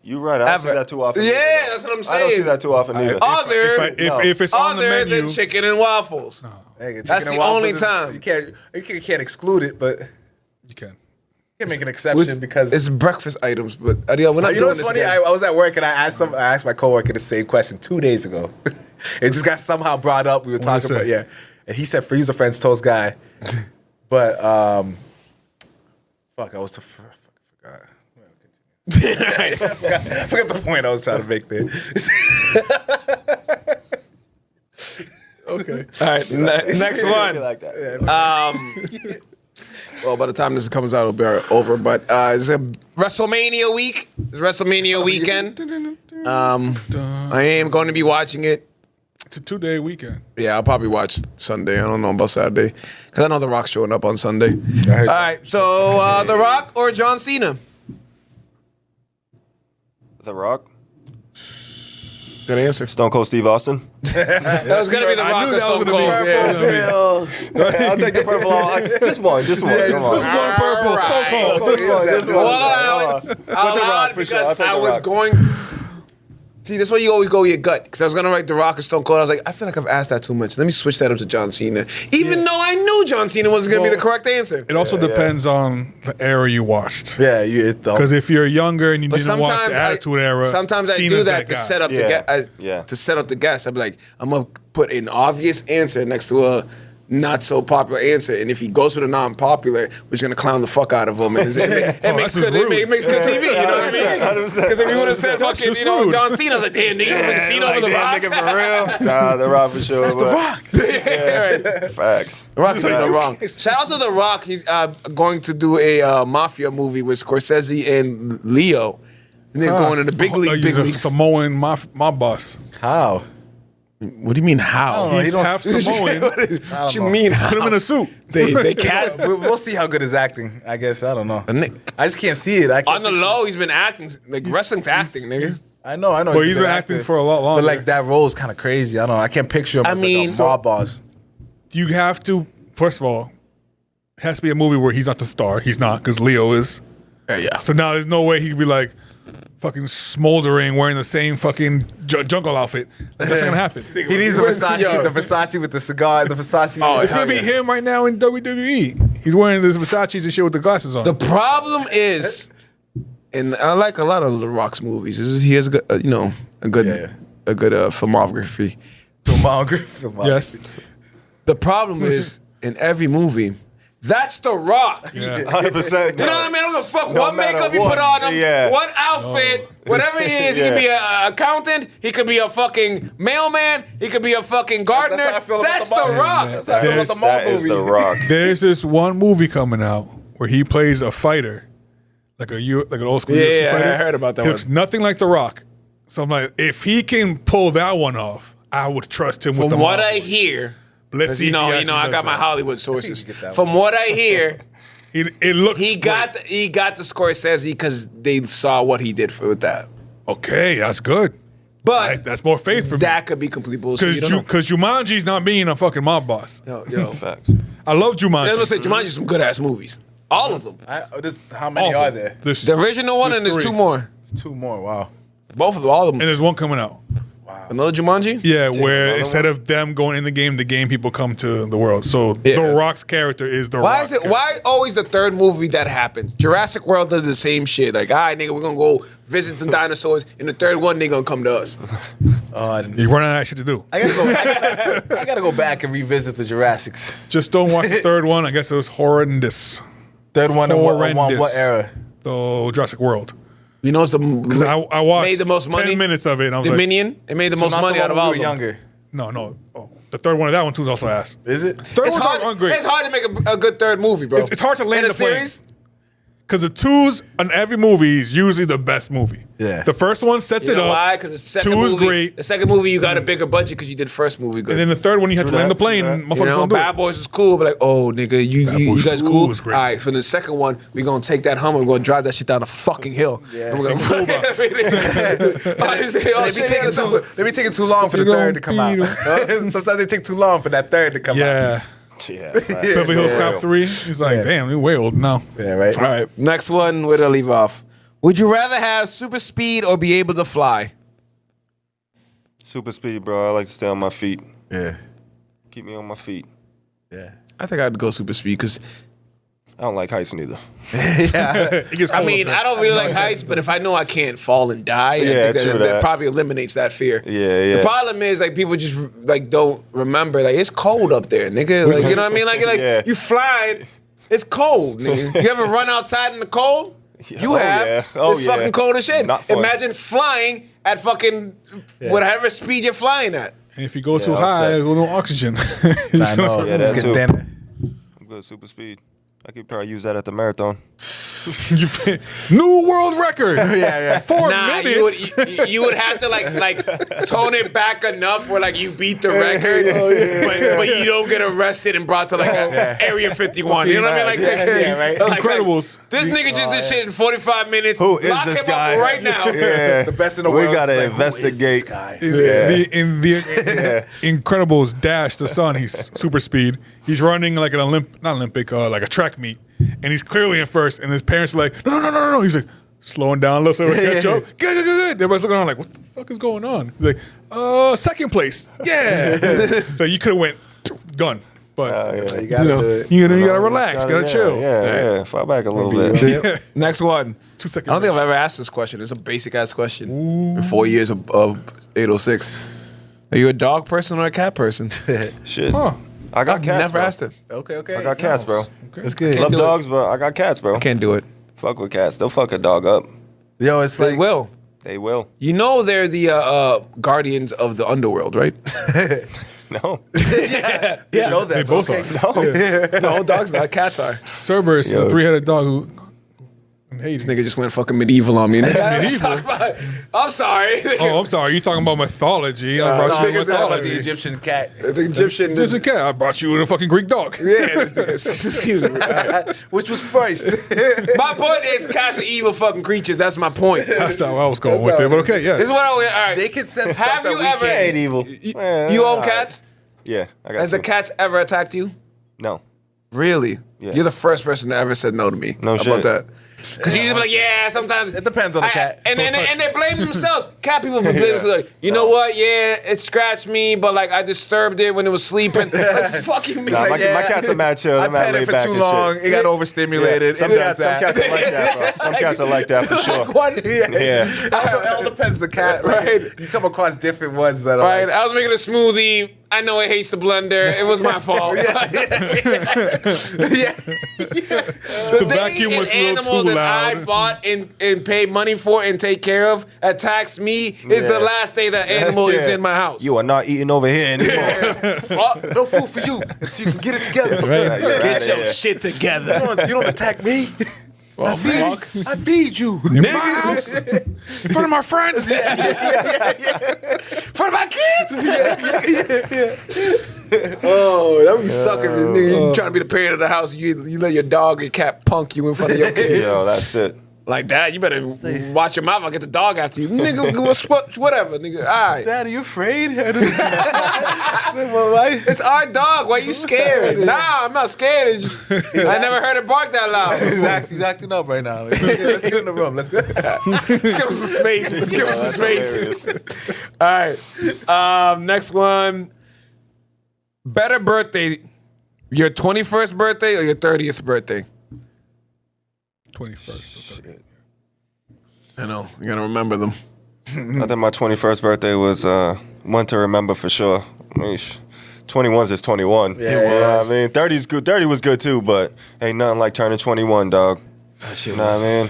You're right. I don't see Ever. that too often. Yeah, either. that's what I'm I don't see saying. that too often either. If it's on the Other menu, than chicken and waffles. Hey, chicken That's and the waffles only is- time. You can't exclude it, but you you can. can make an exception because It's breakfast items, but Adil, we're not you know doing what's this funny? again. I was at work and I asked my coworker the same question 2 days ago. It just got somehow brought up. We were What'd he talking about say? and he said, "He's a French toast guy," but fuck, I was forgot. I forgot the point I was trying to make there. Okay. All right, next You one. like that. Well, by the time this comes out, it'll be over. But it's a WrestleMania week. It's WrestleMania weekend. I am going to be watching it. It's a 2-day weekend. Yeah, I'll probably watch Sunday. I don't know about Saturday because I know The Rock's showing up on Sunday. All right, so The Rock or John Cena? The Rock. Good answer. Stone Cold Steve Austin. That was gonna be The I Rock knew or that was Stone gonna be Cold. purple. I'll take the purple. Just one. Just one All purple. right. Stone Cold. Just one. Well, I'll allow it for sure. I'll because take I The was Rock. going. See, that's why you always go with your gut. Because I was gonna write The Rock or Stone Cold. I was like, I feel like I've asked that too much. Let me switch that up to John Cena, even though I knew John Cena wasn't gonna be the correct answer. It also depends on the era you watched. Yeah, Because if you're younger and you But didn't watch sometimes the Attitude Era, sometimes I do Cena's that to guy. set up Yeah. to set up the guest. I'd be like, I'm gonna put an obvious answer next to a not so popular answer, and if he goes with a non-popular, we're just gonna clown the fuck out of him. And it makes that's just good. rude. It makes good TV. You know what I mean? 100%. Because if you would have said That's fucking, just rude. John Cena, I was like, damn, nigga, put Cena over the Rock. Nigga, for real? Nah, The Rock for sure. That's The Rock. Yeah, right. Facts. The Rock's doing no wrong. Shout out to The Rock. He's going to do a mafia movie with Scorsese and Leo. And they're going to the big He's a leagues. Samoan mob boss. how? What do you mean how? He's half Samoan. What you mean how? Put him in a suit. They can't. We'll see how good his acting. I guess I don't know. Nick. I just can't see it. I can't On the picture- low, he's been acting. Like, wrestling acting, nigga. I know. Well, he's a good been acting actor. for a lot longer. But like that role is kind of crazy. I don't know. I can't picture him I as mean- like a mob boss. You have to, first of all, it has to be a movie where he's not the star. He's not, because Leo is. Yeah. So now there's no way he could be like fucking smoldering wearing the same fucking jungle outfit. Like, that's not gonna happen. He needs the Versace with the cigar, the Versace. Oh, It's gonna be him right now in WWE. He's wearing his Versace's and shit with the glasses on. The problem is, and I like a lot of The Rock's movies. He has a good, a good filmography. Yes. The problem is, in every movie, that's The Rock. Yeah. 100%. You know what I mean? I don't give a fuck No what matter makeup you what. put on him, Yeah. what outfit, whatever he is. He could be an accountant. He could be a fucking mailman. He could be a fucking gardener. That's how I feel about That's the The Marvel. Rock. That's how I feel about the There's- Marvel That is movie. The Rock. There's this one movie coming out where he plays a fighter, like an old school UFC Yeah, fighter. I heard about that He one. looks nothing like The Rock. So I'm like, if he can pull that one off, I would trust him with From the what Marvel. I hear, Let's see. you know, if he I actually got does my that. Hollywood sources. get that From what I hear, It looked. He got the Scorsese because they saw what he did with that. okay. That's good. But That's more faith for me. that could be complete bullshit. You don't know. Because Jumanji's not being a fucking mob boss. Yo. Facts. I love Jumanji. I was gonna say Jumanji's some good ass movies. All of them. How many Awful. are there? There's- The original one and there's 2 more. Two more. Wow. Both of them, all of and them. there's one coming out. Another Jumanji? Yeah, where another instead of them going in the game people come to the world. So The Rock's character is The Rock. Why is it? Why always the third movie that happens? Jurassic World does the same shit. Like, all right, nigga, we're gonna go visit some dinosaurs. In the third one, they gonna come to us. You run out of shit to do. I gotta go back and revisit the Jurassics. Just don't watch the third one. I guess it was horrendous. Third one in Horrendous. what era? The Jurassic World. You know, it's the Because I watched made the most 10 money. minutes of it. And I was Dominion. It made the most Not money the out of one all when of we them. were younger. like, no. Oh, the third one of that one too is also ass. Is it? Third It's one's hard. not great. It's hard to make a good third movie, bro. It's hard to land In a the plane. series. Because the twos on every movie is usually the best movie. Yeah. The first one sets You it know up. why? Because the second Two is movie, great. the second movie, you got a bigger budget because you did first movie good. And then the third one, you have to True land the that, plane true and that. motherfuckers You know, don't do Bad it. Boys is cool, but like, oh, nigga, you Boys guys 2 cool? was great. All right, for the second one, we're going to take that Hummer, we're going to drive that shit down a fucking hill. Yeah. And we're gonna They be taking too long for the You third to come out. don't Sometimes they take too long for that third to come out. Yeah. Yeah. Beverly Hills Cop 3. He's like, damn, you're way old now. Yeah, right? All right, next one, where to leave off? Would you rather have super speed or be able to fly? Super speed, bro. I like to stay on my feet. Yeah. Keep me on my feet. Yeah. I think I'd go super speed because, I don't like heights neither. It gets I cold mean, up there. I don't really like heights, but if I know I can't fall and die, Yeah, I think true that that. probably eliminates that fear. Yeah. The problem is like people just like don't remember like it's cold up there, nigga. Like you know what I mean? Like Yeah. you flying, it's cold, nigga. You ever run outside in the cold? You Oh, have. yeah. Oh, it's yeah. fucking cold as shit. Not fun. Imagine flying at fucking whatever speed you're flying at. And if you go too I'm high, set. there's no oxygen. I know. Yeah, Let's that get too. dinner. I'm good. Super speed. I could probably use that at the marathon. New world record. Yeah. 4 Nah, minutes. you would have to like tone it back enough where like you beat the record, but you don't get arrested and brought to like Area 51. You know what I mean? Like, right. like, Incredibles. This nigga just did shit in 45 minutes. Who is Lock this him guy? up right now. Yeah. The best in the We world. gotta is like, who is this investigate. guy? In the Incredibles Dash, the son, he's super speed. He's running like not Olympic, like a track meet, and he's clearly in first. And his parents are like, no. He's like slowing down, let's catch up. Good. Everybody's looking around like, what the fuck is going on? He's like, second place, yeah. So you could have went gun, but Yeah. You gotta do it. you gotta relax, gotta chill. Yeah. Fall back a little bit. Next one. 2 seconds. I don't think I've ever asked this question. It's a basic ass question. In 4 years of 806. Are you a dog person or a cat person? Shit. Huh. I got I've cats. never bro. asked it. Okay. I got cats, bro. That's good. Love do it. dogs, but I got cats, bro. I can't do it. Fuck with cats. They'll fuck a dog up. Yo, it's They like will. They will. You know they're the guardians of the underworld, right? No. you know that. They both are. No, dogs not. Cats are. Cerberus is a 3-headed dog who hates This nigga just went fucking medieval on me. I'm sorry. Oh, I'm sorry. You talking about mythology? I brought you Niggas about the mythology. Egyptian cat. The Egyptian. Just a cat. I brought you a fucking Greek dog. Yeah, this nigga. Excuse me. All right. Which was first. My point is, cats are evil fucking creatures. That's my point. That's not where I was going with it, but okay, yes. This is what I. All right. They can sense stuff Have that you we ever? can't. Ain't evil. You own cats? Yeah. I got Has the two. cats ever attacked you? No. Really? Yeah. You're the first person that ever said no to me. No How shit. about that? Because you used to be like, yeah, sometimes. It depends on the cat. And they blame themselves. Cat people blame themselves. Like, you know what? Yeah, it scratched me, but like I disturbed it when it was sleeping. Like, fucking me. Nah, Like, my cats are mad chill. I They're mad pet it laid for back too and long. shit. It got overstimulated. Some It cats does are like that, bro. Some cats are like that for sure. One, Yeah. It all depends the cat. Like, Right. You come across different ones that are right? like, I was making a smoothie. I know it hates the blender. It was my fault. The vacuum was a little animal too that I loud. bought and paid money for and take care of attacks me is the Yeah. last day that animal is Yeah. in my house. You are not eating over here anymore. Fuck. no food for you until you can get it together. Yeah, you're Get outta your here. shit together. You don't attack me. Well, fuck. I feed you. In my house, in front of my friends. For my kids. Oh, that would be sucking. Nigga, you trying to be the parent of the house. You let your dog or cat punk you in front of your kids. Yo, that's it. Like that, you better watch your mouth. I'll get the dog after you. Nigga, whatever, nigga. All right. Dad, are you afraid? It's our dog. Why you scared? Nah, I'm not scared. It's just, I never heard it bark that loud. He's acting up right now. Let's get in the room. Let's go. Let's give us some space. Let's give us some space. All right. Next one. Better birthday. Your 21st birthday or your 30th birthday? 21st or 30th. I know. You gotta remember them. I think my 21st birthday was one to remember for sure. I mean, 21's is 21. Yeah, You know what I mean? 30's good. 30 was good too, but ain't nothing like turning 21, dog. You know what I mean?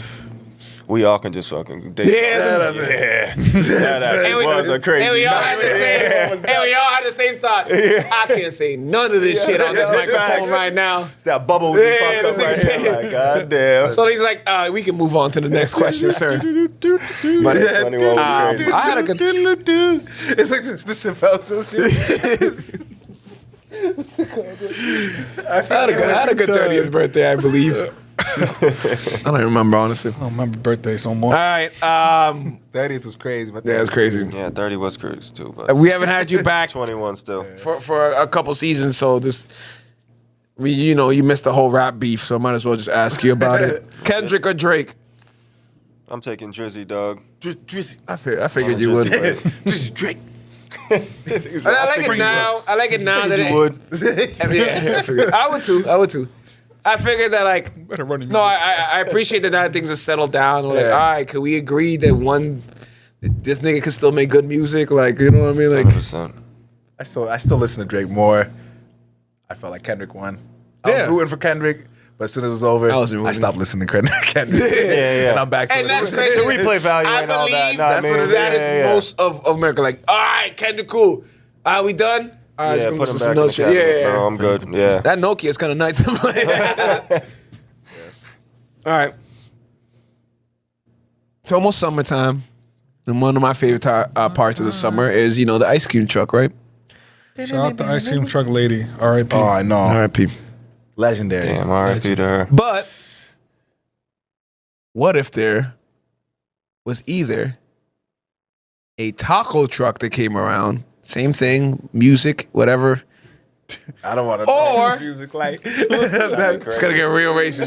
We all can just fucking date. That actually was a crazy And we all night. had the same thought. I can't say none of this shit on this microphone facts. right now. It's that bubble we Yeah, fucked up this right nigga here. Like, goddamn. So he's like, we can move on to the next question, sir. But 21 was crazy. I had a good. It's like this Chappelle show shit. I had a good 30th birthday, I believe. I don't even remember, honestly. I don't remember birthdays no All more. right. 30th was crazy, but Yeah, it's crazy. Yeah, 30 was crazy too, but We haven't had you back 21 still. for a couple seasons, so you missed the whole rap beef, so I might as well just ask you about it. Kendrick or Drake? I'm taking Drizzy, dog. Drizzy. I figured you would. Drizzy Drake. I like it now. I like it now that You would. Yeah, I figured. I would too. I figured that like. Better run No, I appreciate that now things are settled down. We're like, Yeah. all right, could we agree that this nigga can still make good music? Like, you know what I mean? Like, 100%. I still listen to Drake more. I felt like Kendrick won. I Yeah. was rooting for Kendrick, but as soon as it was over, I wasn't I rooting. stopped listening to Kendrick. yeah. And I'm back to and it. that's crazy. The replay value I and all that. believe Know what I that's mean? what it is. That is Yeah. most of America. Like, all right, Kendrick, cool. Are we done? All right, Yeah, just put gonna him listen back to in no the shit. cabinet, Yeah. bro. I'm good. Yeah. That Nokia is kind of nice to play. All right. It's almost summertime. And one of my favorite parts of the summer is, the ice cream truck, right? Shout out the ice cream truck lady. R.I.P. Oh, I know. R.I.P. Legendary. Damn, RIP to her. But what if there was either a taco truck that came around, same thing, music, whatever. I don't want to Or- music like. It's gonna get real racist.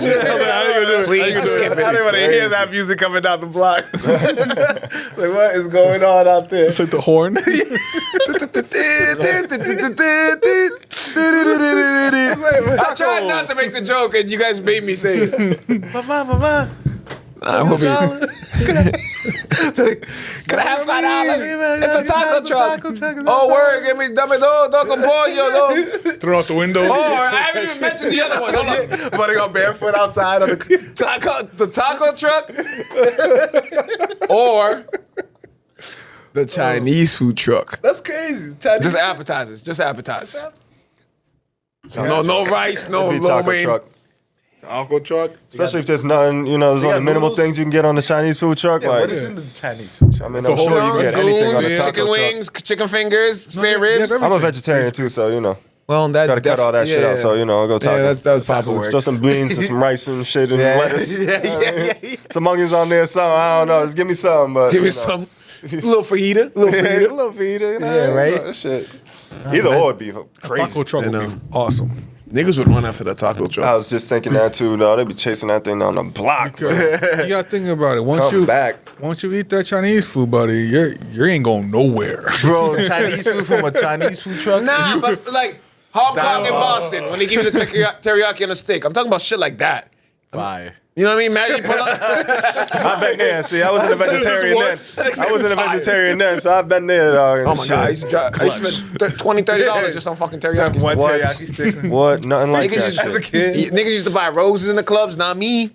Please skip I don't it. want to hear that music coming down the block. Like, what is going on out there? It's like the horn. I tried not to make the joke, and you guys made me say it. Mama. I will be. Could I have $5? It's a taco truck. Oh, word, give me dame dos con pollo, Throw out the window. Or I haven't even mentioned the other one. Hold on. Buddy got barefoot outside of the. The taco truck, or the Chinese food truck. That's crazy. Chinese. Just appetizers. Just appetizers. So no rice, no It'd be lo taco mein. truck. Taco truck. Especially if there's nothing, there's got only minimal noodles? things you can get on the Chinese food truck. Yeah, like, what is in the Chinese food truck? I mean, The I'm whole sure you can get anything on a Spoons, taco chicken truck. wings, chicken fingers, spare ribs. I'm a vegetarian too, so Well, that gotta cut all that shit out. So I'll go taco. Yeah, that's popular. Throw some beans and some rice and shit and lettuce. Yeah. Some onions on there, something. I don't know. Just give me some. But Give me some little fajita, little A fajita. little fajita, Yeah, right? That shit. Either or would be crazy. Taco truck would be awesome. Niggas would run after the taco I truck. was just thinking that too, though. They'd be chasing that thing down the block. You gotta think about it. Come back. Once you eat that Chinese food, buddy, you ain't going nowhere. Bro, Chinese food from a Chinese food truck? Nah, but like Hong Kong and Boston, when they give you the teriyaki on a steak, I'm talking about shit like that. Fire. You know what I mean? Imagine you pull up. I've been there. See, I wasn't a vegetarian then. Just I wasn't a fire. vegetarian then, so I've been there, dog. and Oh my god, I used shit. to spend $20, $30 just on fucking teriyaki. One What? teriyaki stick. What? Nothing like Niggas that used, shit. niggas used to buy roses in the clubs, not me.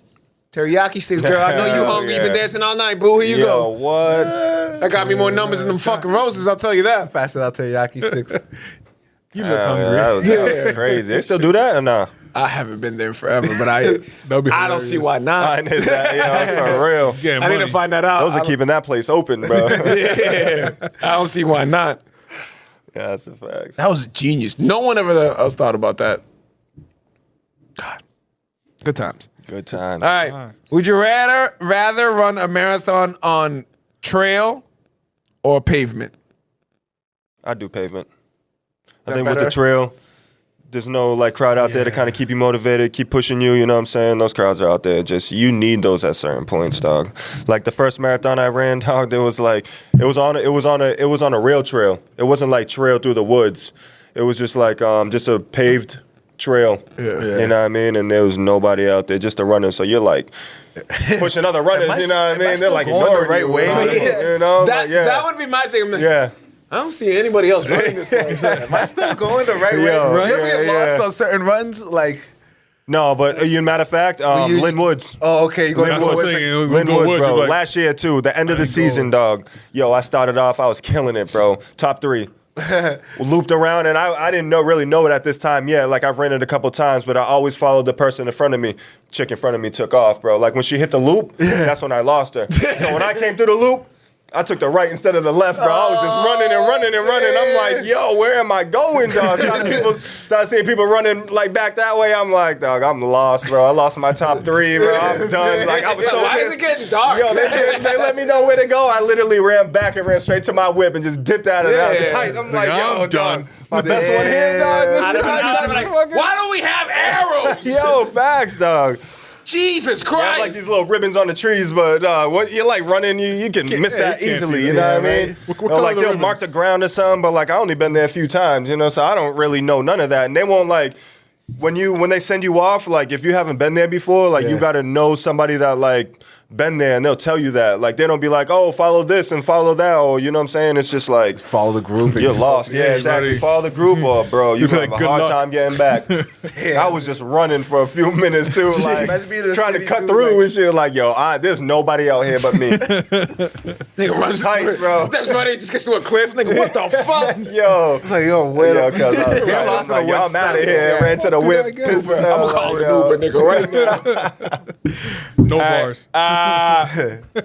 Teriyaki sticks, girl. I know you Hell hungry. You been yeah. dancing all night, boo. Here you Yo, go. what? That got me more numbers than them fucking roses. I'll tell you that. Passing out teriyaki sticks. You look hungry. That was crazy. They still do that or nah? I haven't been there forever, but I That'd be I don't hilarious. see why not. I need that, for real. Getting I need to money. find that out. Those are keeping that place open, bro. Yeah, I don't see why not. Yeah, that's a fact. That was genius. No one ever else thought about that. God. Good times. Good times. All right. Would you rather run a marathon on trail or pavement? I do pavement. I That think with better? the trail, there's no like crowd out there to kind of keep you motivated, keep pushing you. You know what I'm saying? Those crowds are out there. Just you need those at certain points, dog. Like the first marathon I ran, dog, there was like it was on a rail trail. It wasn't like trail through the woods. It was just like just a paved trail. You know what I mean? And there was nobody out there, just a runner. So you're like pushing other runners. You know what I mean? They're still like going the ignoring right you, way? You know? That Like, yeah. that would be my thing. I'm like, Yeah. I don't see anybody else running this way. Am I still going the right way? Yo, You ever get yeah, lost yeah. on certain runs? Like, No, but you matter of fact, you Lynn used- Woods. oh, okay, you going That's to what I'm Woods? saying. Lynn Woods, Woods, bro. you're like, Last year, too. The end of the ain't season, dog. Yo, I started off. I was killing it, bro. Top 3. Looped around, and I didn't really know it at this time yet. Like, I've ran it a couple times, but I always followed the person in front of me. Chick in front of me took off, bro. Like, when she hit the loop, that's when I lost her. So when I came through the loop, I took the right instead of the left, bro. I was just running and running and running. I'm like, yo, where am I going, dog? Started seeing people running like back that way. I'm like, dog, I'm lost, bro. I lost my top 3, bro. I'm done. Like I was so Why is pissed. it getting dark? Yo, they let me know where to go. I literally ran back and ran straight to my whip and just dipped out of that. I was tight. I'm like, I'm yo, done. dog. My best one here, dog. This I'd is have been how out, you like, fucking- why don't we have arrows? Yo, facts, dog. Jesus You have like Christ. these little ribbons on the trees, but you're like running, you can miss that you can't easily. see You that. know what I Yeah, mean? right. What Or, color like are the they'll ribbons? mark the ground or something, but like I only been there a few times, you know, so I don't really know none of that. And they won't like when they send you off, like if you haven't been there before, like you got to know somebody that like been there, and they'll tell you that. Like they don't be like, oh, follow this and follow that, or you know what I'm saying? It's just like Follow the group. and you're just lost. go- Yeah, exactly. buddy. Follow the group, or bro, you You'd be have like, a good hard luck. time getting back. I was just running for a few minutes too, like Imagine being in the trying to city, cut too, through like- and shit. Like, yo, there's nobody out here but me. Nigga runs Tight, bro. That's running, just gets to a cliff. Nigga, what the fuck? Yo. It's like, yo, wait Yo, up. cuz I was tight. I'm lost in like, the yo, woods I'm out of south. here. Yeah. Ran to the Who whip. did I get? pissed as I'm hell, gonna call like, an yo. Uber, nigga, right now. No bars.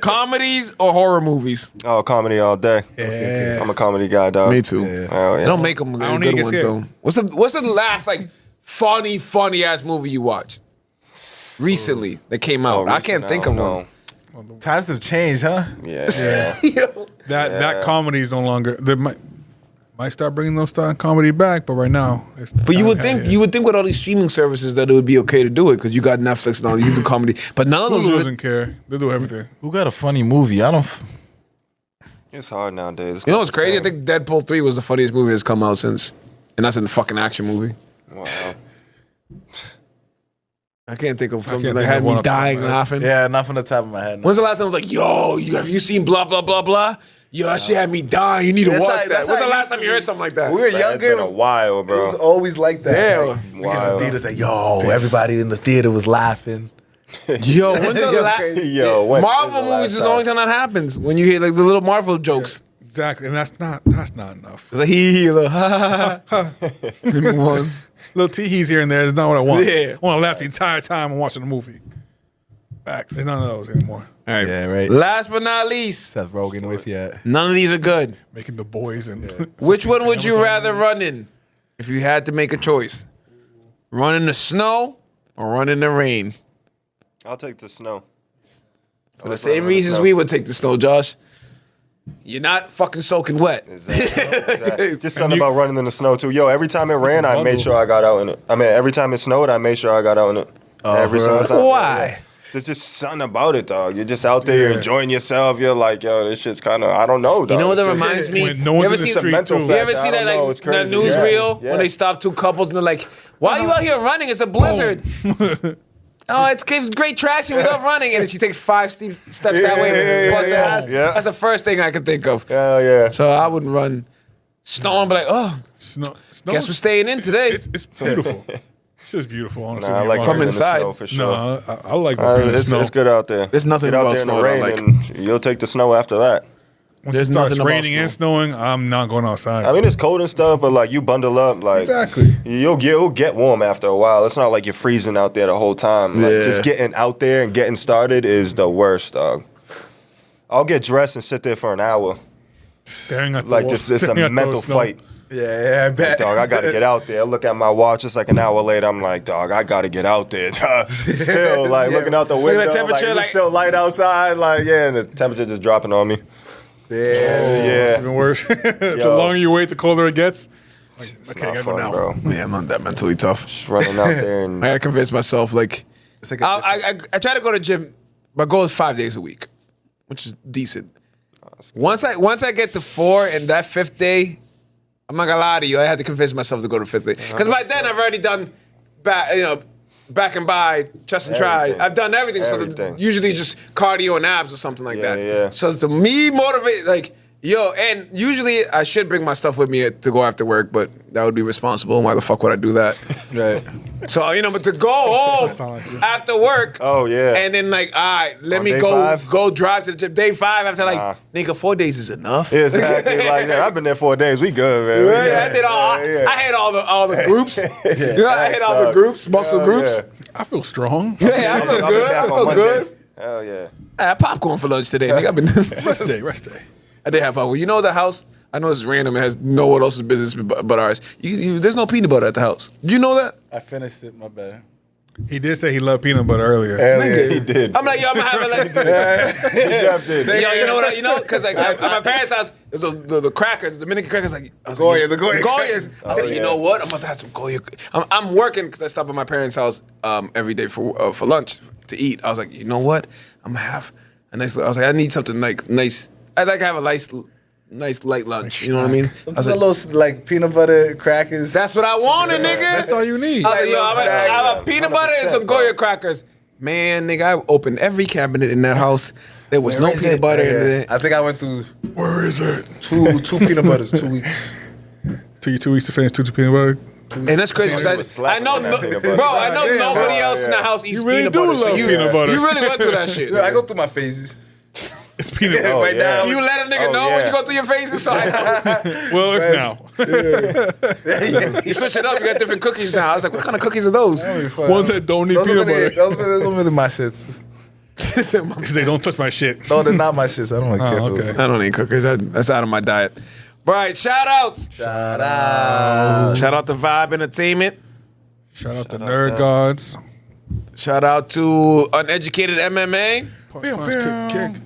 Comedies or horror movies? Oh, comedy all day. Yeah. I'm a comedy guy, dog. Me too. Oh, yeah. They don't make them I don't good even ones get though. What's the last like funny ass movie you watched recently that came out? I can't think of one. Times have changed, huh? Yeah. That comedy is no longer. They might start bringing those style comedy back, but right now, it's But you would think with all these streaming services that it would be okay to do it because you got Netflix and all, you do comedy. But none of those. Hulu doesn't care. They do everything. Who got a funny movie? I don't. It's hard nowadays. It's You know not what's the crazy? I same. think Deadpool 3 was the funniest movie that's come out since, and that's in the fucking action movie. Wow. I can't think of something can't that think had of one me off the top of dying my head. laughing. Yeah, not from the top of my head. No. When's the last time I was like, yo, have you seen blah, blah, blah, blah? Yo, that shit had me dying. You need to That's watch how- that. that's When's how the it last used time to you heard be. something like that? We were Man, younger. it's been It a was, while, it bro. was always like that. Yeah. Like, we get Wow. in theaters like, yo, everybody in the theater was laughing. Yo, when's the last... Yo, when Marvel is the last movies is the only time that happens. When you hear like the little Marvel jokes. Exactly, and that's not enough. It's like, he, little, ha, ha, ha. Move on. Little tee-hees here and there is not what I want. Yeah. I want to laugh the entire time I'm watching the movie. Facts. There's none of those anymore. All right. Yeah, right. Last but not least, Seth Rogen with you. none of these are good. Making the boys and Which one would you rather run in if you had to make a choice? Run in the snow or run in the rain? I'll take the snow. For the same reasons we would take the snow, Josh. You're not fucking soaking wet. Exactly. Just something about running in the snow too. Yo, every time it ran, I made sure I got out in it. I mean, every time it snowed, I made sure I got out in it. Every single time. Why? Yeah. There's just something about it, dog. You're just out there, you're enjoying yourself. You're like, yo, this shit's kind of, I don't know, dog. You know what that It's just- reminds me? when no You one's ever in the see street mental too. You ever fact. see I that don't know, like it's that crazy. newsreel Yeah. when they stop two couples and they're like, "Why are you out here running? It's a blizzard." Oh, it gives great traction. We love running, and then she takes 5 steps that way. Yeah, Plus, yeah. ass. Yeah. That's the first thing I could think of. Hell yeah. So I wouldn't run snow and be like, "Oh, snow. guess we're staying in today." It's beautiful. It's just beautiful, honestly. Nah, I when like you're From running running. in the inside. snow for sure. No, I like being in the It's, snow. it's good out there. There's nothing Get out about there in the snow I rain, like. and you'll take the snow after that. Once There's it starts nothing about raining and snowing, I'm not going outside. I mean, it's cold and stuff, but like you bundle up, like Exactly. You'll get warm after a while. It's not like you're freezing out there the whole time. Like Yeah. just getting out there and getting started is the worst, dog. I'll get dressed and sit there for an hour. Staring at the Like wall, just it's a staring at the mental snow. fight. Yeah, I bet. Dog, I gotta get out there. I look at my watch. It's like an hour later. I'm like, dog, I gotta get out there. Still, like looking out the window. Look at the temperature, like, it's still light outside. Like, yeah, and the temperature just dropping on me. It's even worse. The Yo. longer you wait, the colder it gets. Like, okay, I Not gotta go fun, now. bro. Yeah, I'm not that mentally tough. Just running out there and I gotta convince myself. Like, It's like I try to go to gym. My goal is 5 days a week, which is decent. Once I get to 4 and that 5th day, I'm not gonna lie to you. I had to convince myself to go to 5th day because by then I've already done back and by, chest and try. Everything. I've done everything. So Everything. usually just cardio and abs or something like Yeah, that. yeah. So to me motivate like. Yo, and usually I should bring my stuff with me to go after work, but that would be responsible. Why the fuck would I do that? right. So, but to go home sound like you. after work. Oh, yeah. And then like, all right, let On me day go 5? go drive to the gym. Day 5 after like, Nah. nigga, 4 days is enough. exactly like that. I've been there 4 days. We good, man. We Right? good. I did all. Yeah, yeah. I had all the groups. I had all the dog. groups, muscle Hell groups. yeah. I feel strong. Yeah, I feel I'll be good. back I on feel Monday. good. Hell yeah. I had popcorn for lunch today. Nigga, I've been. Rest day. I did have popcorn. You know the house. I know this is random. It has no one else's business but ours. There's no peanut butter at the house. Did you know that? I finished it. My bad. He did say he loved peanut butter earlier. Yeah, he did. I'm like, yo, I'm gonna have it like. Jeff did. Yo, you know what? Because like at my parents' house, there's the crackers, the Dominican crackers. Like I was Goya, like, the Goya Goyas. I was like, yeah. you know what? I'm about to have some Goya. I'm working because I stop at my parents' house every day for lunch to eat. I was like, you know what? I'm gonna have a nice. I was like, I need something like nice. I'd like to have a nice light lunch. You know what I mean? I Sometimes was a like, little like peanut butter crackers. that's what I wanted, nigga. That's all you need. I was like, yo, I have a peanut butter and some 100%, Goya crackers. Man, nigga, I opened every cabinet in that house. There was no Where is peanut it? butter in Yeah. there. I think I went through Where is it? two peanut butters 2 weeks. Took you 2 weeks to finish two peanut butter. And that's crazy. was 'cause I slapping know, on that peanut butter. bro. I know Yeah, nobody yeah, else in the yeah. house eats You really peanut do butter. So love you, peanut butter. You really went through that shit. Yeah, I go through my phases. It's peanut butter. Right yeah. now, You let a nigga Oh, know when yeah. you go through your phases. So I know. Well, it's now. You switch it up. You got different cookies now. I was like, what kind of cookies are those? Ones that don't need those peanut are really, butter. those are really my shits. Because they don't touch my shit. No, they're not my shits. I don't like care Oh, for okay. those. I don't eat cookies. That's out of my diet. Right, shout outs. Shout out. Shout out to Vibe Entertainment. Shout out to Nerd Gods. Shout out to Uneducated MMA. Kick.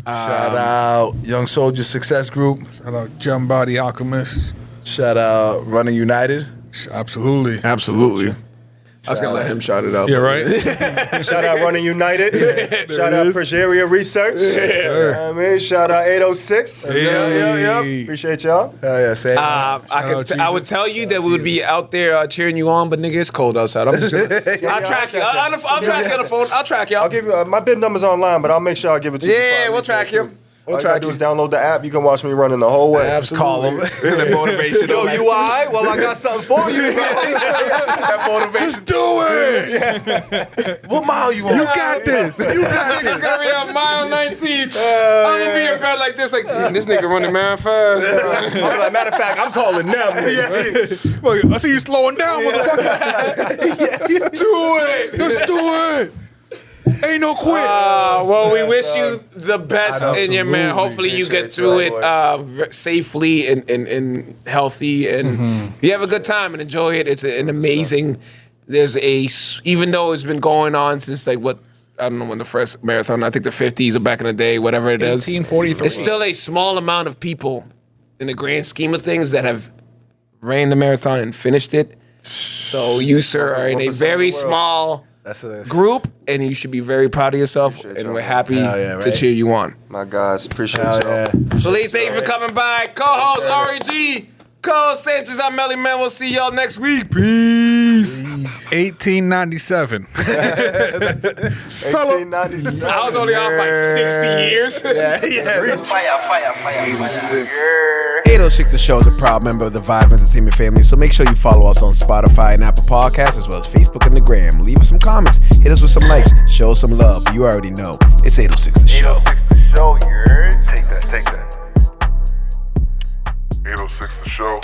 Shout out Young Soldier Success Group. Shout out Gem Body Alchemist. Shout out Running United. Absolutely. Absolutely. I was gonna let him shout it out. Yeah, right? Shout out Running United. Shout out Progeria Research. sir. I mean, shout out 806. Hey. Appreciate y'all. Hell yeah, say it. I out would Jesus. tell you that we would be out there cheering you on, but nigga, it's cold outside. I'm just I'll track you. I'll track you on the phone. I'll track y'all. I'll give you my bib number's online, but I'll make sure I give it to you. Yeah, before I we'll leave track here, you. too. We'll All you gotta track do you. is download the app. You can watch me running the whole way. Absolutely. Call him. The motivation. Yo, you alright? Well, I got something for you. that motivation. Just do it. What mile you on? You got this. You got This nigga's gonna be on mile 19. I'm gonna be in bed like this, like damn, this nigga running mad fast. I'm like, matter of fact, I'm calling them. Look, I see you slowing down, motherfucker. Do it. Just do it. Ain't no quit. Well, we wish you the best in your man. Absolutely. Hopefully, you get Appreciate through you, it safely and healthy, and you have a good time and enjoy it. It's an amazing. There's even though it's been going on since like what I don't know when the first marathon. I think the 50s or back in the day, whatever it is. 1843. It's still a small amount of people in the grand scheme of things that have ran the marathon and finished it. So you, sir, are in a very small That's a group, and you should be very proud of yourself, and y'all. we're happy Hell yeah, to right. cheer you on. My guys, appreciate Hell y'all. yeah. So, Lee, thank you for coming by. Co-host REG, co-host Sanchez, I'm Melly Man. We'll see y'all next week. Peace. 1897. 1897. I was only off like 60 years. Fire, fire, fire. 806 The Show is a proud member of the Vibe Entertainment family, so make sure you follow us on Spotify and Apple Podcasts, as well as Facebook and the Gram. Leave us some comments, hit us with some likes, show us some love. You already know. It's 806 The Show. 806 The Show, you heard? Take that. 806 The Show.